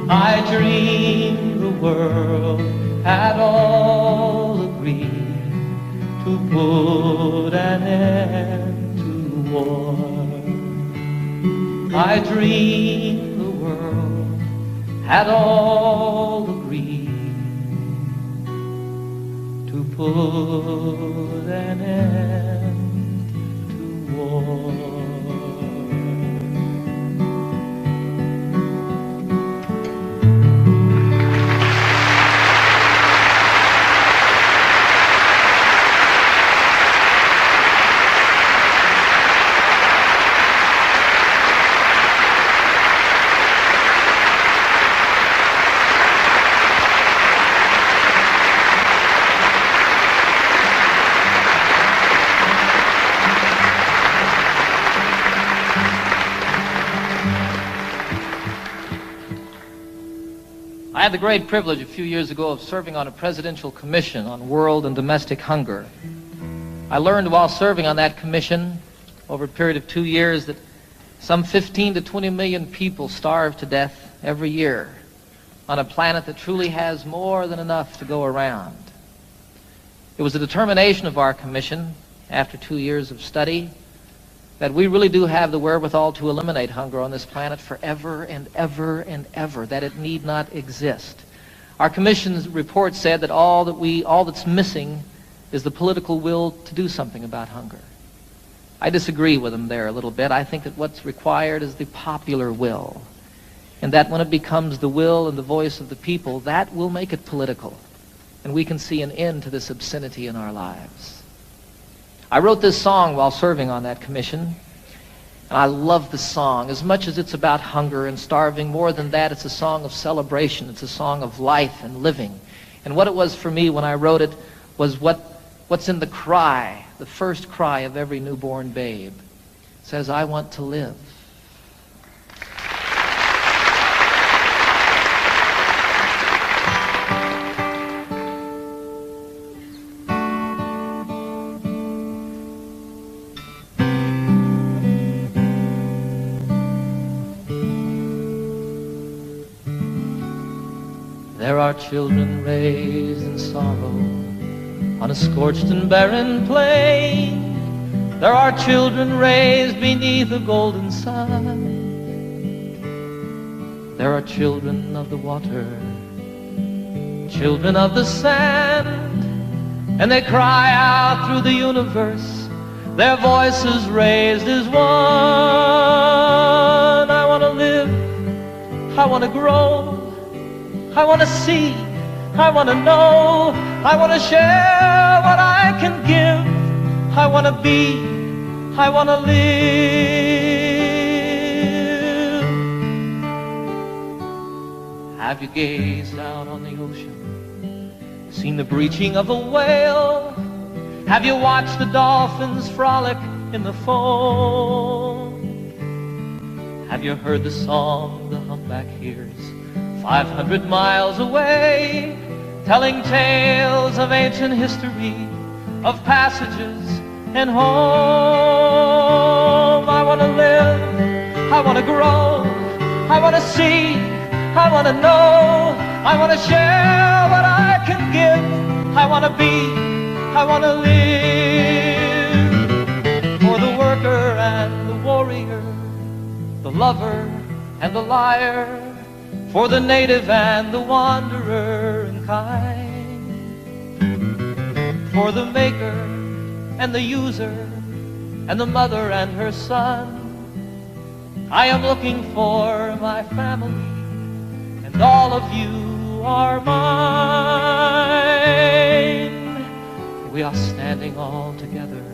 I dreamed the world had all agreed to put an end to war. I dreamed the world had all agreed to put an end to war. had the great privilege a few years ago of serving on a presidential commission on world and domestic hunger. I learned while serving on that commission over a period of 2 years that some 15 to 20 million people starve to death every year on a planet that truly has more than enough to go around. It was the determination of our commission, after 2 years of study, that we really do have the wherewithal to eliminate hunger on this planet forever and ever and ever, that it need not exist. Our commission's report said that all that's missing is the political will to do something about hunger. I disagree with them there a little bit. I think that what's required is the popular will, and that when it becomes the will and the voice of the people, that will make it political, and we can see an end to this obscenity in our lives. I wrote this song while serving on that commission, and I love the song. As much as it's about hunger and starving, more than that, it's a song of celebration. It's a song of life and living. And what it was for me when I wrote it was what's in the cry, the first cry of every newborn babe. It says, I want to live. There are children raised in sorrow on a scorched and barren plain. There are children raised beneath a golden sun. There are children of the water, children of the sand, and they cry out through the universe, their voices raised as one. I want to live, I want to grow, I want to see, I want to know, I want to share what I can give, I want to be, I want to live. Have you gazed out on the ocean, seen the breaching of a whale? Have you watched the dolphins frolic in the foam? Have you heard the song the humpback hears 500 miles away, telling tales of ancient history, of passages and home? I want to live, I want to grow, I want to see, I want to know, I want to share what I can give, I want to be, I want to live. For the worker and the warrior, the lover and the liar, for the native and the wanderer and kind, for the maker and the user and the mother and her son, I am looking for my family, and all of you are mine. We are standing all together,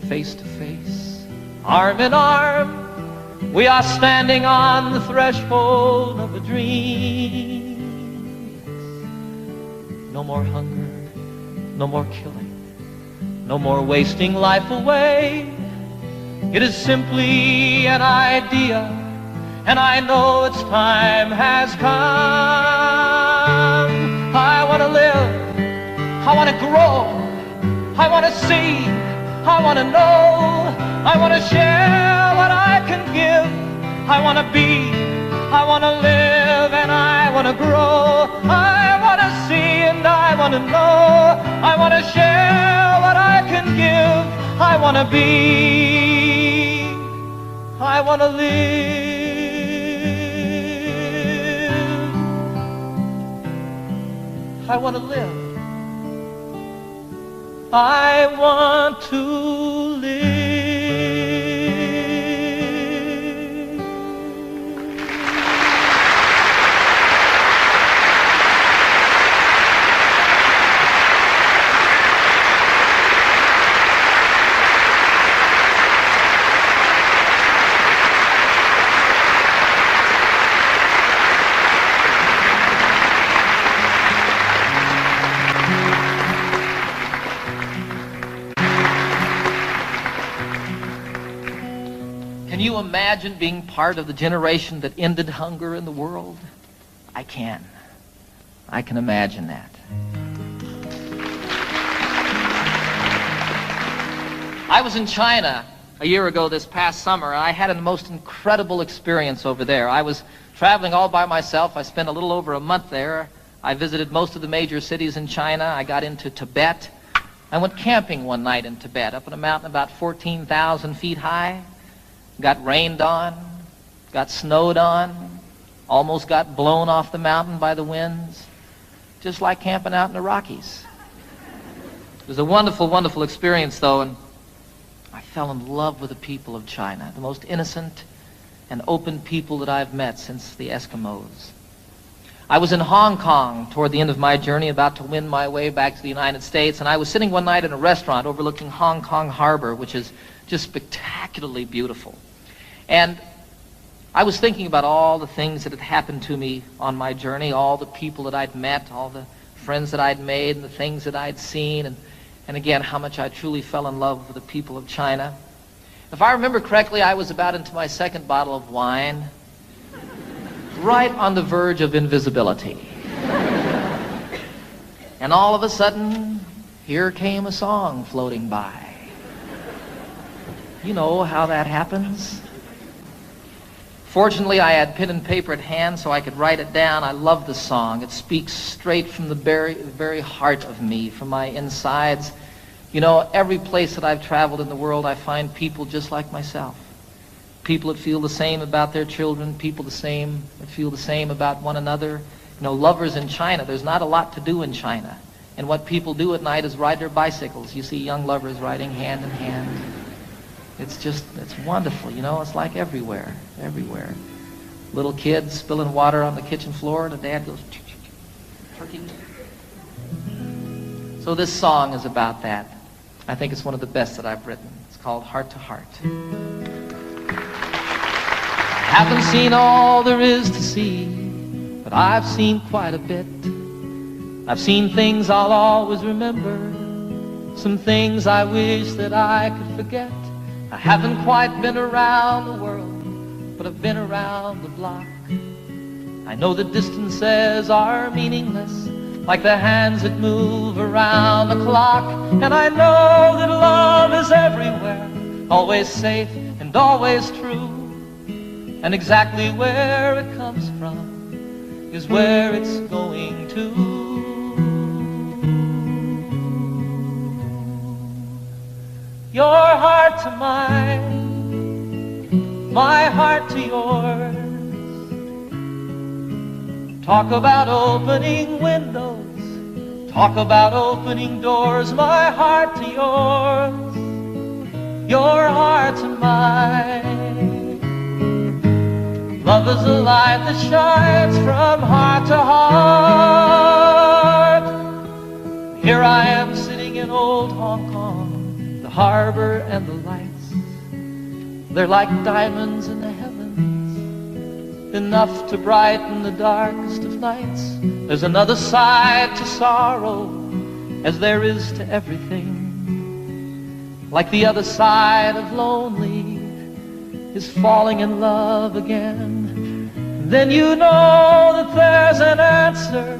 face to face, arm in arm. We are standing on the threshold of a dream. No more hunger, no more killing, no more wasting life away. It is simply an idea, and I know its time has come. I want to live, I want to grow, I want to see, I want to know, I want to share what I can give, I want to be, I want to live, and I want to grow, I want to see and I want to know, I want to share what I can give, I want to be, I want to live, I want to live, I want to live. Can you imagine being part of the generation that ended hunger in the world? I can. I can imagine that. I was in China a year ago this past summer, and I had a most incredible experience over there. I was traveling all by myself. I spent a little over a month there. I visited most of the major cities in China. I got into Tibet. I went camping one night in Tibet, up on a mountain about 14,000 feet high. Got rained on, got snowed on, almost got blown off the mountain by the winds, just like camping out in the Rockies. It was a wonderful, wonderful experience, though, and I fell in love with the people of China, the most innocent and open people that I've met since the Eskimos. I was in Hong Kong toward the end of my journey, about to win my way back to the United States, and I was sitting one night in a restaurant overlooking Hong Kong Harbor, which is just spectacularly beautiful. And I was thinking about all the things that had happened to me on my journey, all the people that I'd met, all the friends that I'd made, and the things that I'd seen, and again, how much I truly fell in love with the people of China. If I remember correctly, I was about into my second bottle of wine, right on the verge of invisibility. And all of a sudden, here came a song floating by. You know how that happens. Fortunately, I had pen and paper at hand so I could write it down. I love the song. It speaks straight from the very heart of me, from my insides. You know, every place that I've traveled in the world, I find people just like myself. People that feel the same about their children, people that feel the same about one another. You know, lovers in China, there's not a lot to do in China. And what people do at night is ride their bicycles. You see young lovers riding hand in hand. It's wonderful, you know, it's like everywhere. Little kids spilling water on the kitchen floor, and the dad goes, turkey. So this song is about that. I think it's one of the best that I've written. It's called Heart to Heart. I haven't seen all there is to see, but I've seen quite a bit. I've seen things I'll always remember, some things I wish that I could forget. I haven't quite been around the world, but I've been around the block. I know that distances are meaningless, like the hands that move around the clock. And I know that love is everywhere, always safe and always true. And exactly where it comes from is where it's going to. Your heart to mine, my heart to yours. Talk about opening windows, talk about opening doors. My heart to yours, your heart to mine. Love is a light that shines from heart to heart. Here I am sitting in old Hong Kong, the harbor and the lights, they're like diamonds in the heavens, enough to brighten the darkest of nights. There's another side to sorrow, as there is to everything. Like the other side of lonely is falling in love again. Then you know that there's an answer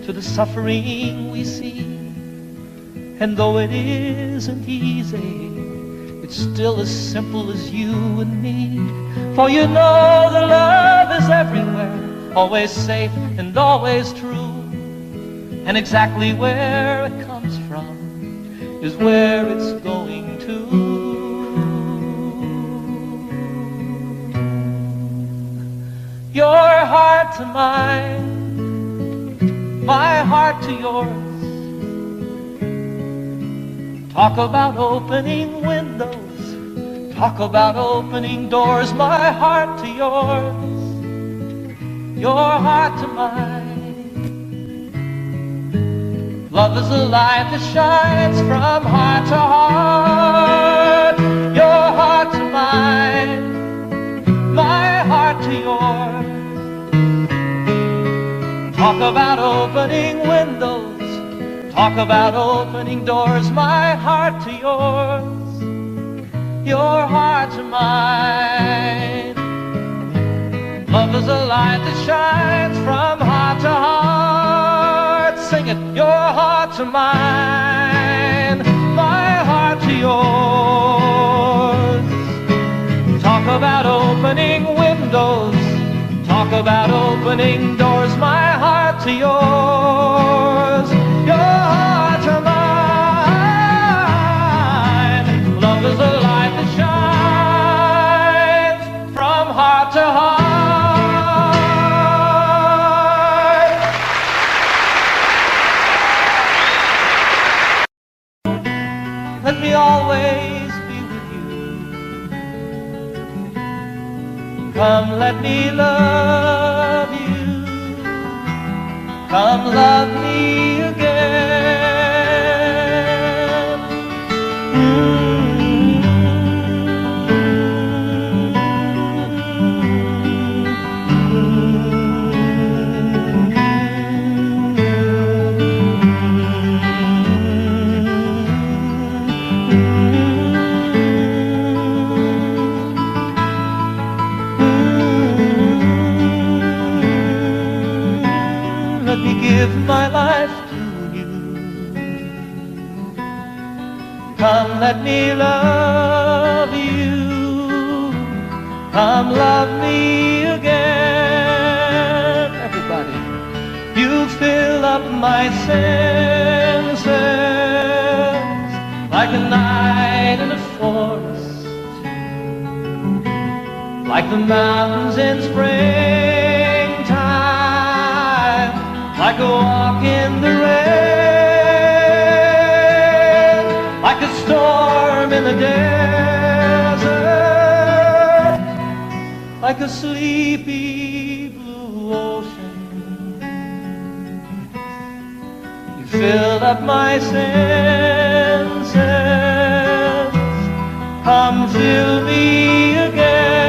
to the suffering we see. And though it isn't easy, it's still as simple as you and me. For you know that love is everywhere, always safe and always true. And exactly where it comes from is where it's going to. Your heart to mine, my heart to yours. Talk about opening windows, talk about opening doors. My heart to yours, your heart to mine. Love is a light that shines from heart to heart. Your heart to mine, my heart to yours. Talk about opening windows, talk about opening doors. My heart to yours, your heart to mine. Love is a light that shines from to heart, sing it, your heart to mine, my heart to yours. Talk about opening windows, talk about opening doors, my heart to yours, your heart to mine. Love is a light that shines from heart to heart. Let me always be with you. Come, let me love you. Come, love me again. Let me give my life to you. Come, let me love you. Come, love me again. Everybody, you fill up my senses like a night in a forest, like the mountains in springtime, like a walk in the rain, like a storm in the desert, like a sleepy blue ocean. You filled up my senses. Come fill me again.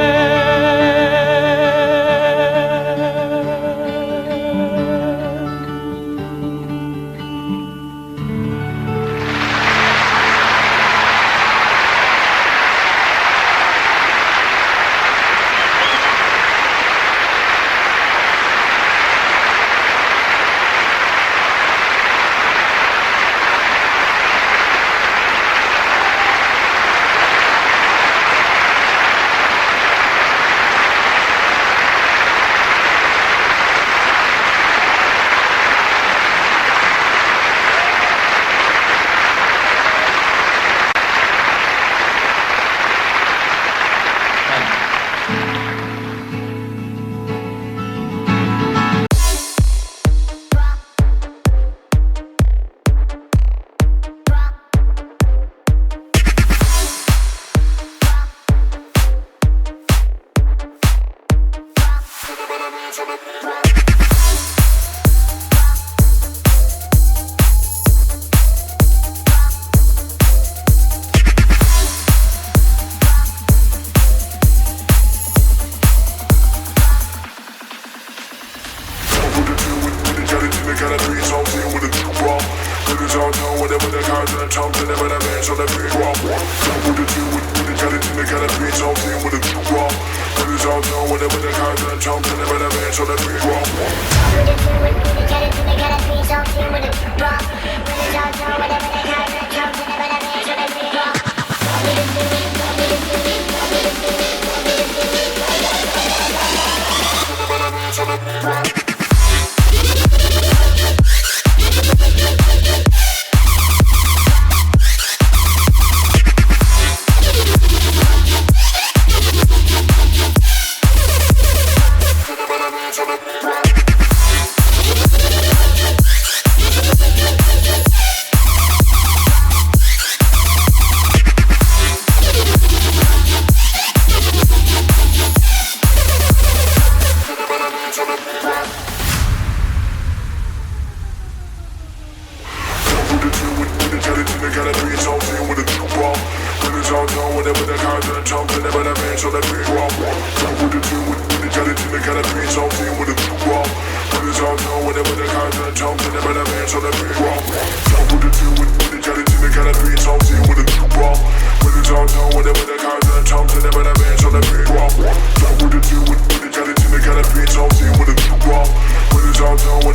Don't